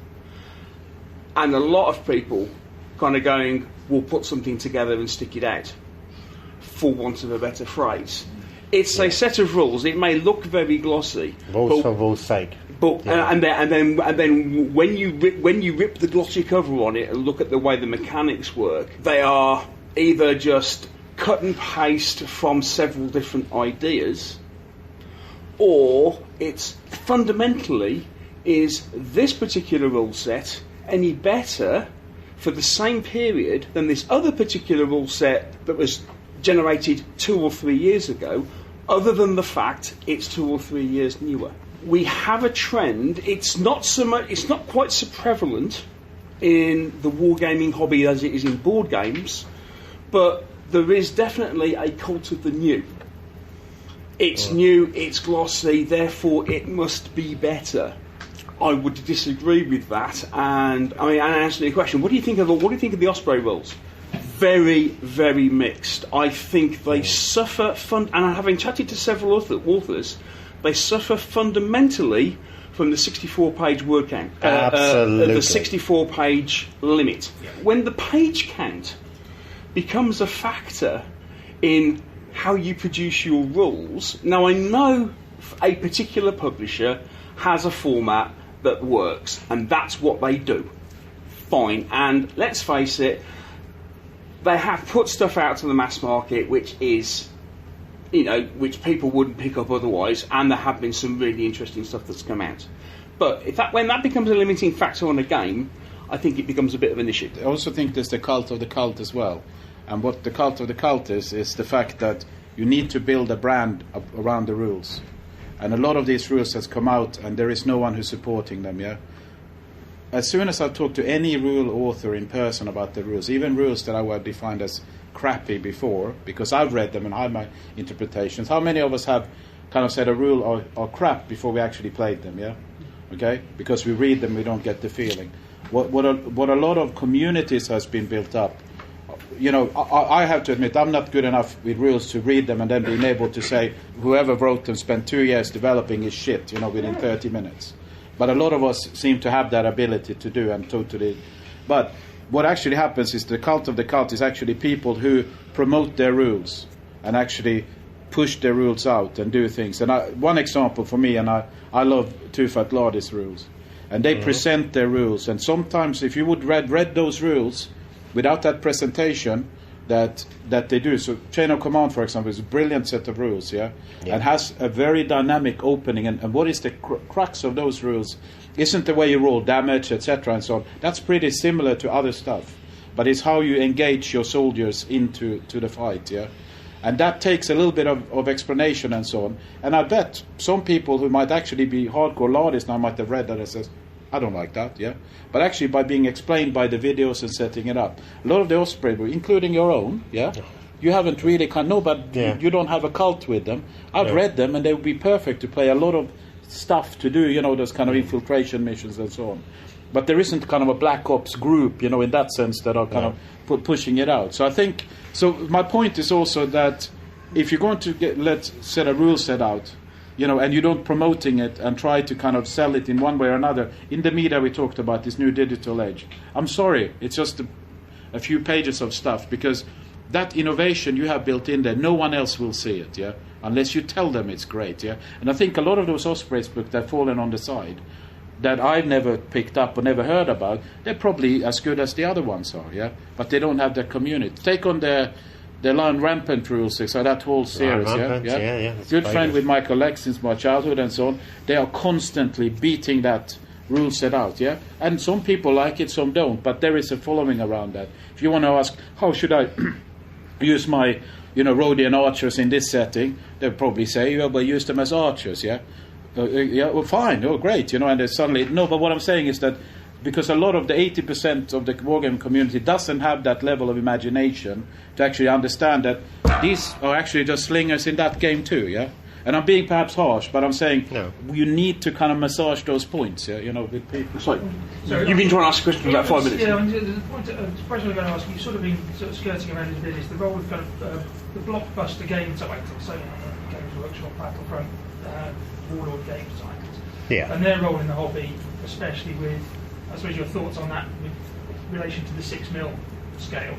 and a lot of people kind of going, we'll put something together and stick it out, for want of a better phrase. It's a set of rules. It may look very glossy, rules for rules' sake. But and then when you rip the glossy cover on it and look at the way the mechanics work, they are either just cut and paste from several different ideas, or it's fundamentally, is this particular rule set any better for the same period than this other particular rule set that was generated 2 or 3 years ago, other than the fact it's 2 or 3 years newer. We have a trend. It's not quite so prevalent in the wargaming hobby as it is in board games, but there is definitely a cult of the new. It's new, it's glossy, therefore it must be better. I would disagree with that, and answer your question. What do you think of the Osprey rules? Very, very mixed. I think they suffer and having chatted to several other authors, they suffer fundamentally from the 64-page word count. Absolutely. The 64-page limit. Yeah. When the page count becomes a factor in how you produce your rules, now I know a particular publisher has a format that works, and that's what they do. Fine. And let's face it, they have put stuff out to the mass market which is, which people wouldn't pick up otherwise, and there have been some really interesting stuff that's come out. But when that becomes a limiting factor on a game, I think it becomes a bit of an issue. I also think there's the cult of the cult as well. And what the cult of the cult is the fact that you need to build a brand around the rules. And a lot of these rules has come out, and there is no one who's supporting them, yeah? As soon as I talk to any rule author in person about the rules, even rules that I would defined as crappy before, because I've read them and I have my interpretations. How many of us have kind of said a rule or crap before we actually played them, yeah? Okay? Because we read them, we don't get the feeling. What a lot of communities has been built up. I have to admit, I'm not good enough with rules to read them and then being able to say whoever wrote them spent 2 years developing his shit, within 30 minutes. But a lot of us seem to have that ability to do, and totally. But what actually happens is the cult of the cult is actually people who promote their rules and actually push their rules out and do things. And one example for me, and I love Too Fat Lardy's rules, and they present their rules. And sometimes, if you would read those rules without that presentation that they do. So Chain of Command, for example, is a brilliant set of rules, yeah? And has a very dynamic opening. And what is the crux of those rules isn't the way you roll damage, etc. and so on. That's pretty similar to other stuff. But it's how you engage your soldiers into the fight, yeah? And that takes a little bit of explanation and so on. And I bet some people who might actually be hardcore Lardists now might have read that and says, I don't like that, yeah? But actually by being explained by the videos and setting it up. A lot of the Osprey, including your own, yeah? You haven't really you don't have a cult with them. I've read them, and they would be perfect to play a lot of stuff to do, those kind of infiltration missions and so on. But there isn't kind of a Black Ops group, in that sense, that are kind of pushing it out. So I think, my point is also that if you're going to set a rule set out, and you don't promoting it and try to kind of sell it in one way or another. In the media we talked about this new digital age. I'm sorry, it's just a few pages of stuff, because that innovation you have built in there, no one else will see it, yeah? Unless you tell them it's great, yeah? And I think a lot of those Ospreys books that have fallen on the side, that I've never picked up or never heard about, they're probably as good as the other ones are, yeah? But they don't have the community. Take on the Lion Rampant rules, so that whole series, yeah. Good friend with Michael Lex since my childhood and so on. They are constantly beating that rule set out, yeah. And some people like it, some don't. But there is a following around that. If you want to ask, how should I use my, Rhodian archers in this setting? They'll probably say, well, use them as archers, yeah. Well, fine, great, and there's suddenly no. But what I'm saying is that, because a lot of the 80% of the wargame community doesn't have that level of imagination to actually understand that these are actually just slingers in that game too, yeah? And I'm being perhaps harsh, but I'm saying you need to kind of massage those points, yeah, with people. Sorry, you've been trying to ask a question for about 5 minutes. Yeah, the question I was going to ask, you've sort of been skirting around a bit, is the role of kind of the blockbuster game titles, so Games Workshop, Battlefront, Warlord game titles, and their role in the hobby, especially with, I suppose, your thoughts on that with relation to the 6mm scale.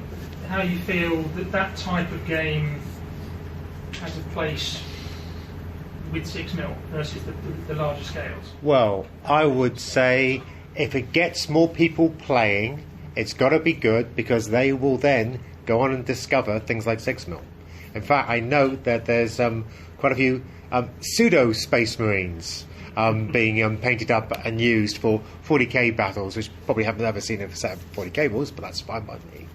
How you feel that type of game has a place with 6mm versus the larger scales? Well, I would say if it gets more people playing, it's got to be good, because they will then go on and discover things like 6mm. In fact, I know that there's quite a few pseudo Space Marines being painted up and used for 40k battles, which probably haven't ever seen a set of 40k rules, but that's fine by me.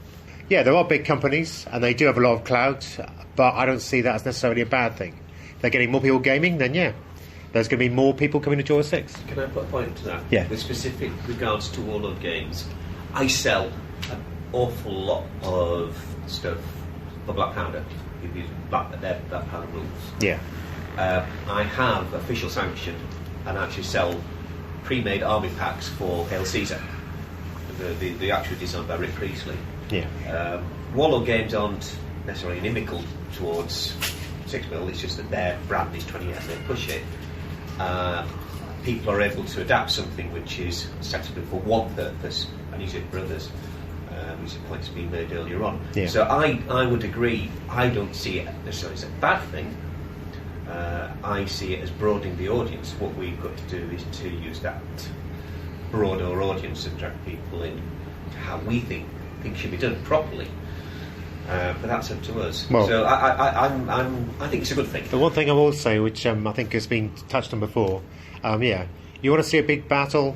Yeah, there are big companies, and they do have a lot of clout, but I don't see that as necessarily a bad thing. If they're getting more people gaming, then there's going to be more people coming to Jaw 6. Can I put a point to that? Yeah. With specific regards to Warlord games, I sell an awful lot of stuff for Black Powder. If you use Black Powder rules. Yeah. I have official sanction and actually sell pre-made army packs for Hail Caesar. The actual design by Rick Priestley. Yeah. Warlord games aren't necessarily inimical towards 6mm, it's just that their brand is 20 years, they push it. people are able to adapt something which is set up for one purpose and use it for others. Which is a point that's been made earlier on. Yeah. So I would agree. I don't see it necessarily as a bad thing. I see it as broadening the audience. What we've got to do is to use that broader audience and drag people in to how we think things should be done properly. But that's up to us. Well, so I think it's a good thing. The one thing I will say, which I think has been touched on before, you want to see a big battle,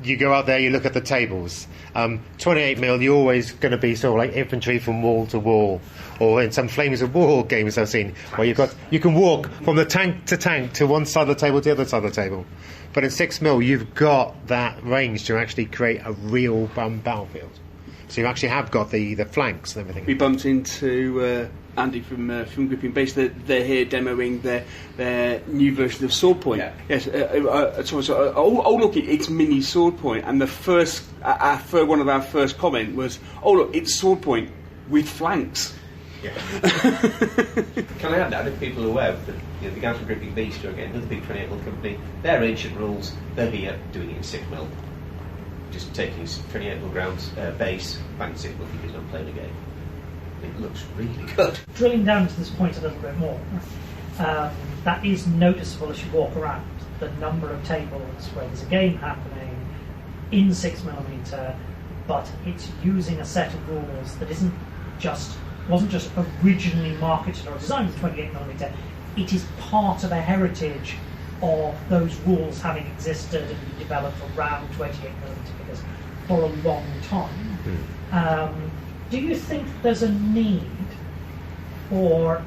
you go out there, you look at the tables. 28mm, you're always going to be sort of like infantry from wall to wall, or in some Flames of War games I've seen, where you can walk from the tank to one side of the table to the other side of the table. But in 6mm, you've got that range to actually create a real battlefield. So you actually have got the flanks and everything. We bumped into Andy from Gripping Base. They're here demoing their new version of Swordpoint. Yeah. Yes. Look, it's mini Swordpoint. And the first, one of our first comment was, oh look, it's Swordpoint with flanks. Yeah. Can I add that? If people are aware that the guys from Gripping Beast are again another big 28mm company, they're ancient rules. They're here doing it in 6mm. Just taking his 28mm grounds base, bang 6mm figures and playing a game. It looks really good. Drilling down to this point a little bit more, that is noticeable as you walk around. The number of tables where there's a game happening in 6mm, but it's using a set of rules that wasn't just originally marketed or designed for 28mm. It is part of a heritage of those rules having existed and been developed around 28mm figures for a long time. Do you think there's a need for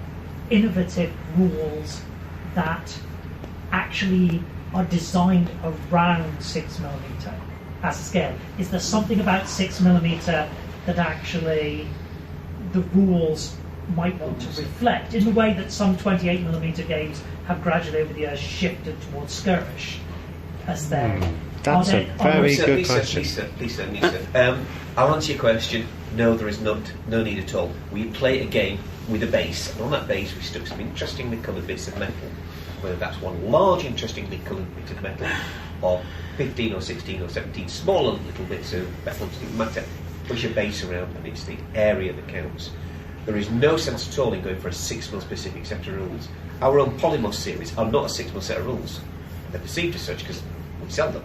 innovative rules that actually are designed around 6mm as a scale? Is there something about 6mm that actually the rules might want to reflect in the way that some 28mm games have gradually over the years shifted towards skirmish as their... That's a very good question. Lisa, I'll answer your question. No, there is no need at all. We play a game with a base, and on that base we stuck some interestingly coloured bits of metal. Whether that's one large interestingly coloured bit of metal, or 15 or 16 or 17 smaller little bits of metal, it doesn't matter. Push a base around and it's the area that counts. There is no sense at all in going for a 6mm specific set of rules. Our own Polymos series are not a 6mm set of rules. They're perceived as such because we sell them.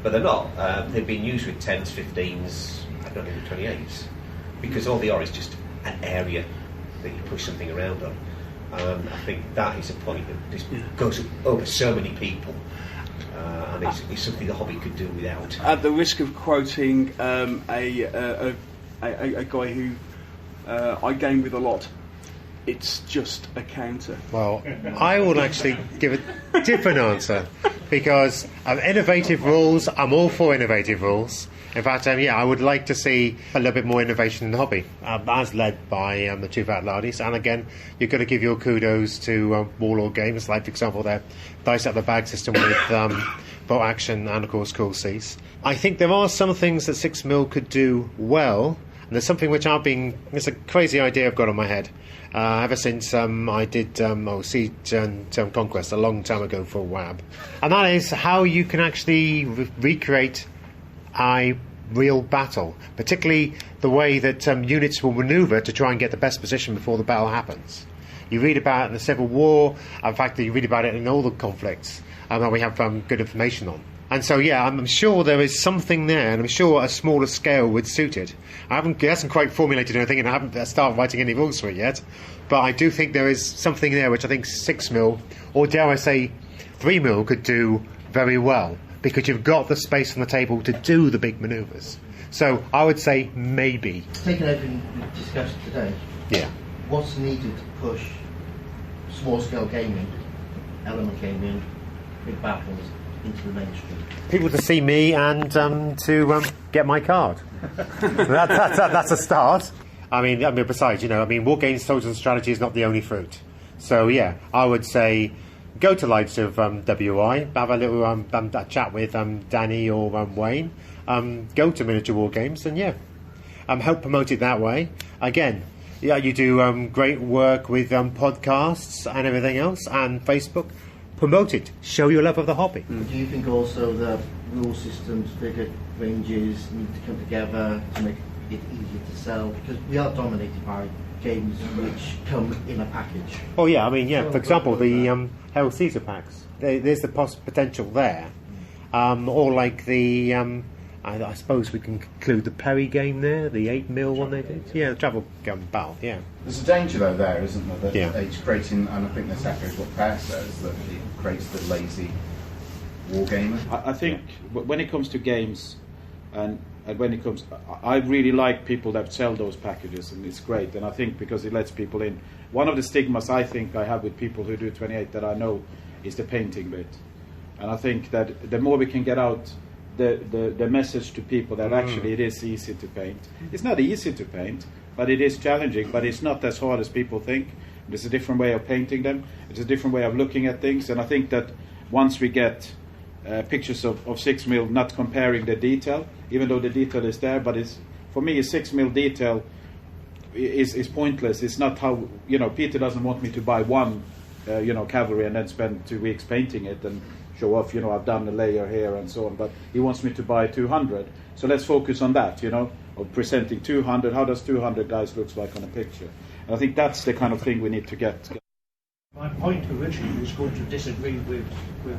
But they're not. They've been used with 10s, 15s, I don't know, 28s. Because all they are is just an area that you push something around on. I think that is a point that just goes over so many people. And it's something the hobby could do without. At the risk of quoting a guy who I game with a lot, it's just a counter. Well, I would actually give a different answer, because innovative rules, I'm all for innovative rules. In fact, I would like to see a little bit more innovation in the hobby, as led by the two Fat Lardies. And again, you've got to give your kudos to Warlord Games, like, for example, their Dice Out the Bag system with bolt action and, of course, Cool Seas. I think there are some things that 6mm could do well, and there's something which it's a crazy idea I've got on my head. Ever since I did Siege and Conquest a long time ago for WAB. And that is how you can actually recreate a real battle, particularly the way that units will manoeuvre to try and get the best position before the battle happens. You read about it in the Civil War, in fact you read about it in all the conflicts that we have good information on. And so, I'm sure there is something there, and I'm sure a smaller scale would suit it. It hasn't quite formulated anything, and I haven't started writing any rules for it yet, but I do think there is something there which I think 6mm, or dare I say 3mm, could do very well, because you've got the space on the table to do the big manoeuvres. So I would say maybe. Taking everything we've discussed today, what's needed to push small-scale gaming, element gaming, big battles, into the mainstream? People to see me and to get my card. That's a start. I mean, besides, War Games, Soldiers and Strategy is not the only fruit. So I would say go to likes of WI, have a little chat with Danny or Wayne. Go to Miniature War Games and help promote it that way. Again, you do great work with podcasts and everything else, and Facebook. promote it, show your love of the hobby. Do you think also that rule systems, figure ranges need to come together to make it easier to sell? Because we are dominated by games which come in a package. Oh yeah, I mean, yeah. For example, the Hail Caesar packs. There's the potential there, or like the. I suppose we can include the Perry game there, the 8mm one they did. Yeah, the travel gun battle. Yeah. There's a danger though there, isn't there? That Yeah. it's creating, and I think this echoes what Per says, that it creates the lazy wargamer. I think when it comes to games, and when it comes, I really like people that sell those packages, and it's great. And I think because it lets people in. One of the stigmas I think I have with people who do 28 that I know is the painting bit, and I think that the more we can get out the message to people that actually it is easy to paint. It's not easy to paint, but it is challenging. But it's not as hard as people think. There's a different way of painting them. It's a different way of looking at things, and I think that once we get pictures of 6mm, not comparing the detail, even though the detail is there, but it's, for me, a 6mm detail is pointless. It's not how, Peter doesn't want me to buy one, cavalry and then spend 2 weeks painting it and show off, I've done a layer here and so on, but he wants me to buy 200. So let's focus on that, of presenting 200. How does 200 guys looks like on a picture? And I think that's the kind of thing we need to get. My point originally was going to disagree with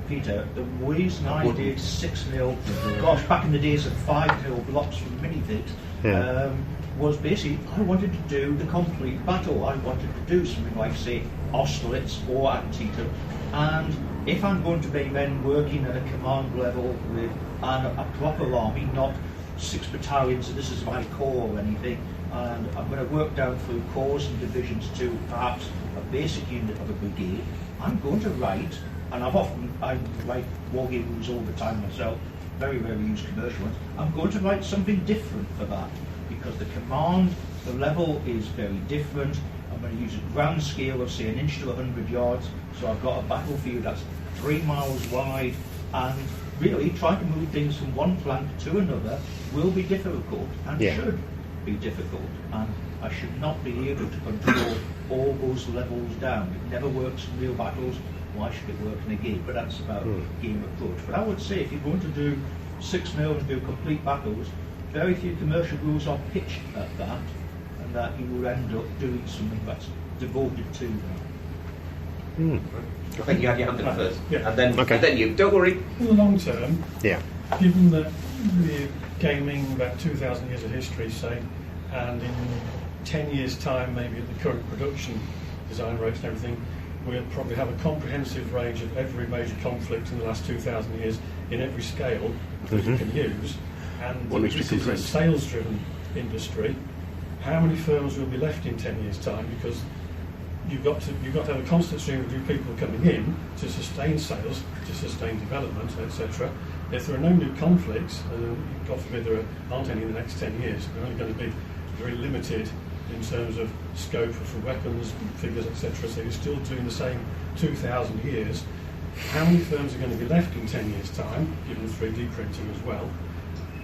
Peter. The reason I did 6mm, gosh, back in the days of 5mm blocks from Minivid, was basically I wanted to do the complete battle. I wanted to do something like, say, Austerlitz or Antietam. And if I'm going to be then working at a command level with a proper army, not 6 battalions, and this is my corps or anything, and I'm going to work down through corps and divisions to perhaps a basic unit of a brigade, I'm going to write, and I write war games all the time myself, very rarely use commercial ones, I'm going to write something different for that, because the command, the level is very different. I'm going to use a ground scale of, say, 1 inch to 100 yards, so I've got a battlefield that's 3 miles wide, and really trying to move things from one flank to another will be difficult, and should be difficult, and I should not be able to control all those levels down. It never works in real battles. Why should it work in a game? But that's about game approach. But I would say if you're going to do 6mm and do complete battles, very few commercial rules are pitched at that, and that you will end up doing something that's devoted to that. I think you had your hand up first, Yeah. and then you. Don't worry. In the long term, Yeah. given that we're gaming about 2,000 years of history, say, and in 10 years' time, maybe at the current production design rates and everything, we'll probably have a comprehensive range of every major conflict in the last 2,000 years in every scale that you can use. And this is a sales-driven industry. How many firms will be left in 10 years' time? Because you've got to have a constant stream of new people coming in to sustain sales, to sustain development, etc. If there are no new conflicts, and God forbid there aren't any in the next 10 years, they're only going to be very limited in terms of scope for weapons, figures, etc. So you're still doing the same 2,000 years. How many firms are going to be left in 10 years' time, given 3D printing as well?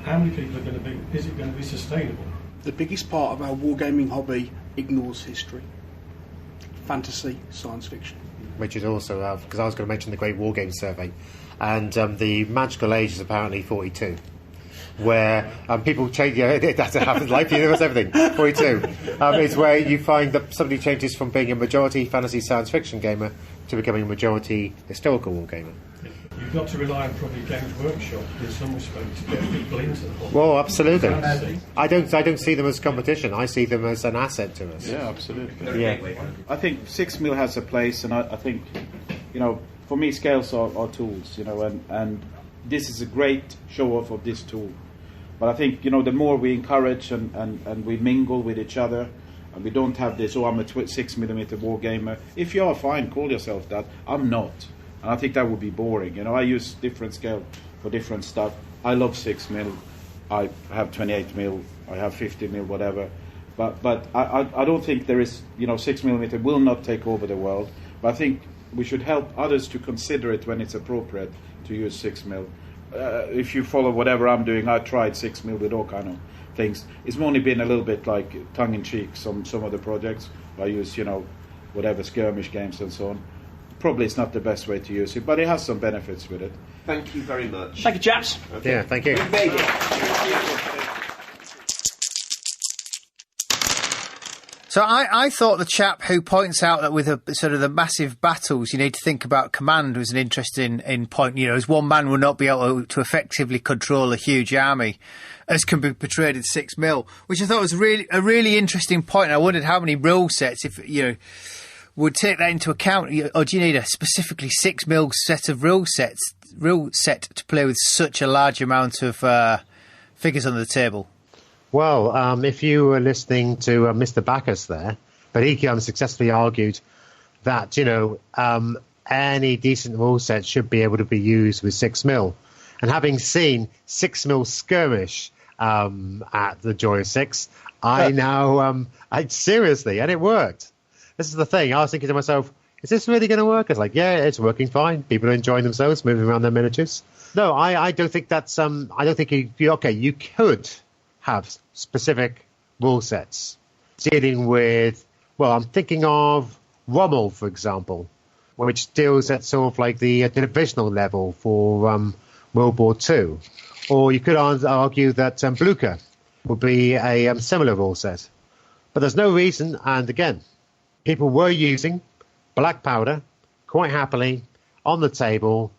How many people are going to be, is it going to be sustainable? The biggest part of our wargaming hobby ignores history. Fantasy, science fiction. Which is also, because I was going to mention the Great War Games Survey, and the magical age is apparently 42, where people change, that's what happens, life, universe, everything, 42. It's where you find that somebody changes from being a majority fantasy science fiction gamer to becoming a majority historical war gamer. You've got to rely on probably Games Workshop in some respect to get people into the hobby. Well, absolutely. I don't see them as competition. I see them as an asset to us. Yeah, absolutely. Yeah. I think 6mm has a place, and I think, for me, scales are tools, and this is a great show-off of this tool. But I think, the more we encourage and we mingle with each other, and we don't have this, I'm a 6mm war gamer. If you are, fine, call yourself that. I'm not. And I think that would be boring. I use different scale for different stuff. I love 6mm. I have 28mm. I have 50mm, whatever. But I don't think there is, 6mm will not take over the world. But I think we should help others to consider it when it's appropriate to use 6mm. If you follow whatever I'm doing, I tried 6mm with all kind of things. It's only been a little bit like tongue-in-cheek, some of the projects. I use, whatever skirmish games and so on. probably it's not the best way to use it, but it has some benefits with it. Thank you very much. Thank you, chaps. Okay. Yeah, thank you. We made it. So I thought the chap who points out that with sort of the massive battles, you need to think about command was an interesting point. You know, as one man will not be able to effectively control a huge army, as can be portrayed in 6mm, which I thought was a really interesting point. And I wondered how many rule sets, if you know, would take that into account, or do you need a specifically 6mm set of rule set to play with such a large amount of figures on the table? Well, if you were listening to Mr. Bacchus there, but he successfully argued that, you know, any decent rule set should be able to be used with 6mm. And having seen 6mm skirmish at the Joy of Six, I now, seriously, and it worked. This is the thing. I was thinking to myself, is this really going to work? It's like, yeah, it's working fine. People are enjoying themselves, moving around their miniatures. No, I don't think that's, I don't think you could have specific rule sets dealing with, well, I'm thinking of Rommel, for example, which deals at sort of like the divisional level for World War II. Or you could argue that Blucher would be a similar rule set. But there's no reason, and again, people were using black powder quite happily on the table,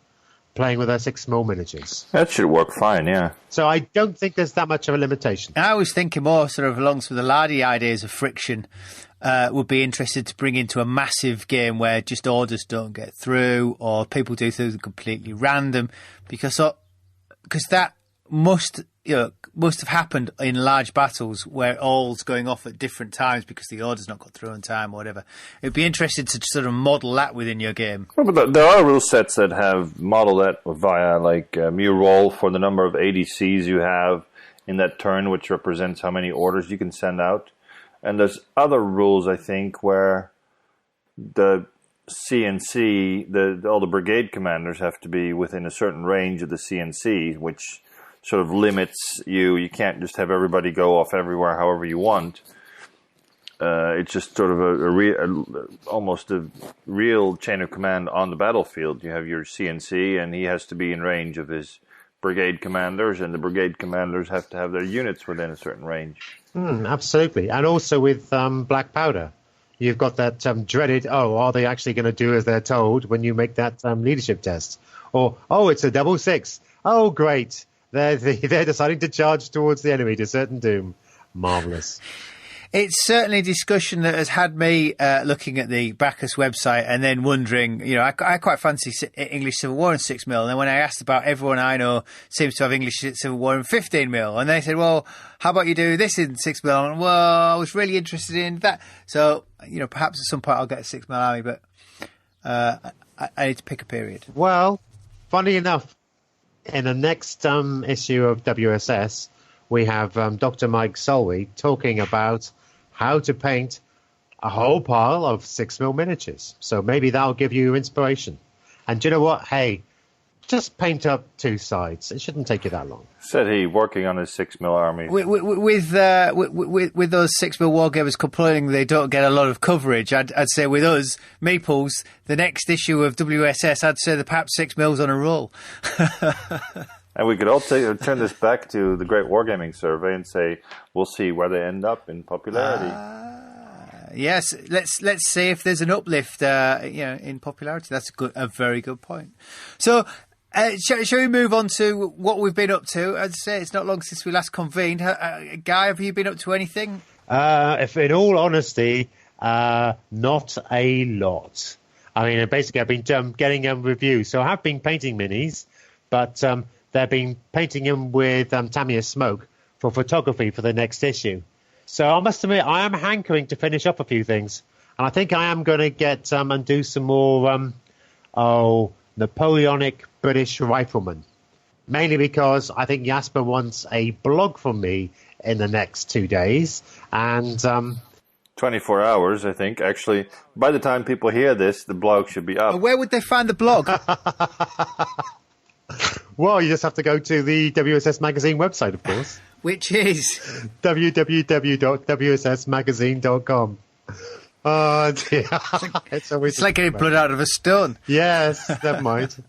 playing with their 6mm miniatures. That should work fine, yeah. So I don't think there's that much of a limitation. I was thinking more sort of along some of the lardy ideas of friction. Would be interested to bring into a massive game where just orders don't get through, or people do things completely random, because that must have happened in large battles where all's going off at different times because the order's not got through on time or whatever. It'd be interesting to sort of model that within your game. Well, but there are rule sets that have modeled that via, like, you roll for the number of ADCs you have in that turn, which represents how many orders you can send out. And there's other rules, I think, where the CNC, all the brigade commanders have to be within a certain range of the CNC, which sort of limits you. You can't just have everybody go off everywhere however you want. It's just sort of almost a real chain of command on the battlefield. You have your CNC, and he has to be in range of his brigade commanders, and the brigade commanders have to have their units within a certain range. Absolutely. And also with black powder, you've got that dreaded, are they actually going to do as they're told when you make that leadership test? Or, it's a 6. Oh, great. They're deciding to charge towards the enemy to certain doom. Marvellous. It's certainly a discussion that has had me looking at the Bacchus website and then wondering, you know, I quite fancy English Civil War in 6mm. And then when I asked about, everyone I know seems to have English Civil War in 15mm. And they said, well, how about you do this in 6mm? I went, well, I was really interested in that. So, you know, perhaps at some point I'll get a 6mm army, but I need to pick a period. Well, funny enough, in the next issue of WSS, we have Dr. Mike Solway talking about how to paint a whole pile of 6mm miniatures. So maybe that'll give you inspiration. And do you know what? Hey, just paint up 2 sides. It shouldn't take you that long. Said he, working on his 6mm army. With those 6mm wargamers complaining they don't get a lot of coverage, I'd say with us, Meeples, the next issue of WSS, I'd say the perhaps 6mm on a roll. And we could all turn this back to the Great Wargaming Survey and say, we'll see where they end up in popularity. Yes, let's see if there's an uplift, in popularity. That's a very good point. So, shall we move on to what we've been up to? As I say, it's not long since we last convened. Guy, have you been up to anything? If in all honesty, not a lot. I mean, basically, I've been getting reviews. So I have been painting minis, but they've been painting them with Tamiya Smoke for photography for the next issue. So I must admit, I am hankering to finish up a few things. And I think I am going to get and do some more Napoleonic British riflemen. Mainly because I think Jasper wants a blog from me in the next 2 days. And 24 hours, I think. Actually, by the time people hear this, the blog should be up. Where would they find the blog? Well, you just have to go to the WSS Magazine website, of course. Which is? www.wssmagazine.com. Oh dear. It's like getting blood out of a stone. Yes, never mind.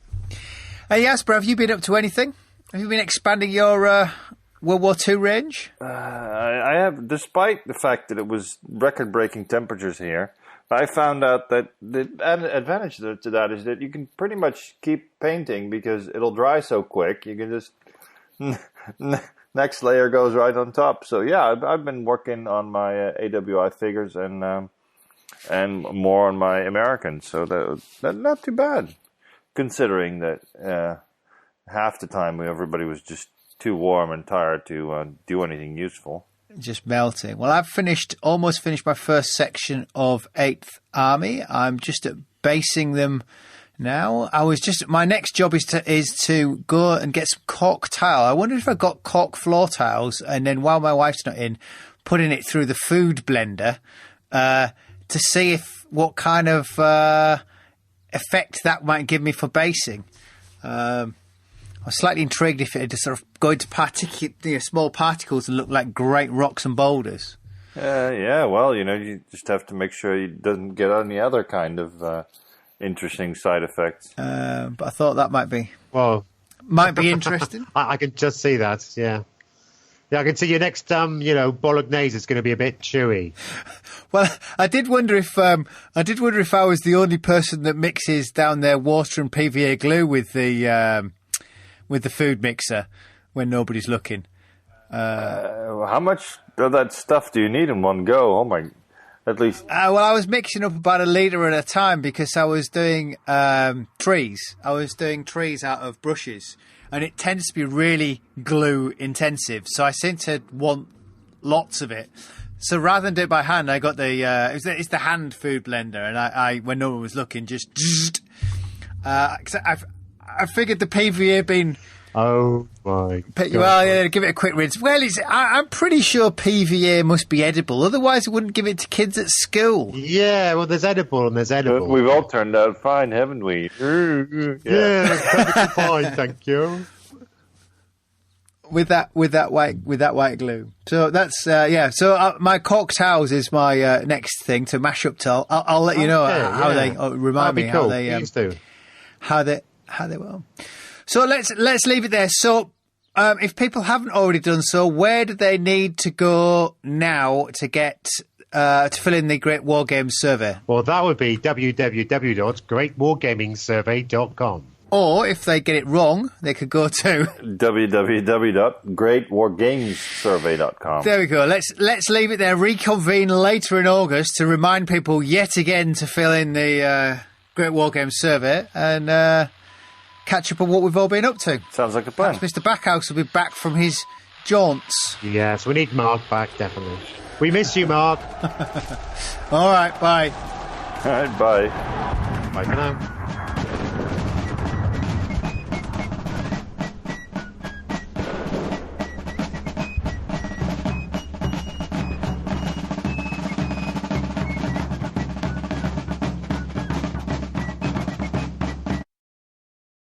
Hey Jasper, have you been up to anything? Have you been expanding your World War II range? I have, despite the fact that it was record-breaking temperatures here. I found out that the advantage to that is that you can pretty much keep painting because it'll dry so quick. You can just next layer goes right on top. So yeah, I've been working on my AWI figures and more on my Americans. So that not too bad, considering that half the time everybody was just too warm and tired to do anything useful. Just melting. Well, I've almost finished my first section of 8th Army. I'm just basing them now. My next job is to go and get some cork tile. I wonder if I got cork floor tiles, and then while my wife's not in, putting it through the food blender to see what kind of effect that might give me for basing. I was slightly intrigued if it had sort of go into small particles and look like great rocks and boulders. Yeah, well, you just have to make sure it doesn't get any other kind of interesting side effects. But I thought that might be interesting. I can just see that, yeah. Yeah, I can see your next, bolognese is going to be a bit chewy. Well, I did wonder if I was the only person that mixes down their water and PVA glue with the food mixer when nobody's looking. How much of that stuff do you need in one go? Oh my, at least. Well, I was mixing up about a litre at a time because I was doing trees. I was doing trees out of brushes, and it tends to be really glue intensive. So I seem to want lots of it. So rather than do it by hand, I got it's the hand food blender, and I when no one was looking, just. I figured the PVA being... Oh, my God. Well, yeah, give it a quick rinse. Well, I'm pretty sure PVA must be edible. Otherwise, it wouldn't give it to kids at school. Yeah, well, there's edible and there's edible. We've all turned out fine, haven't we? Yeah, perfectly fine, thank you. With that white glue. So that's, So my cork towels is my next thing to mash up to. I'll let you know how they... remind me cool. How they... Please do. How they will. So let's leave it there. So if people haven't already done so, where do they need to go now to get to fill in the Great War Games survey? Well, that would be www.greatwargamingsurvey.com. Or if they get it wrong, they could go to www.greatwargamessurvey.com. There we go. Let's leave it there. Reconvene later in August to remind people yet again to fill in the Great War Games survey and catch up on what we've all been up to. Sounds like a plan. Perhaps Mr. Backhouse will be back from his jaunts. Yes, we need Mark back, definitely. We miss you, Mark. All right, bye. All right, bye. Bye for now.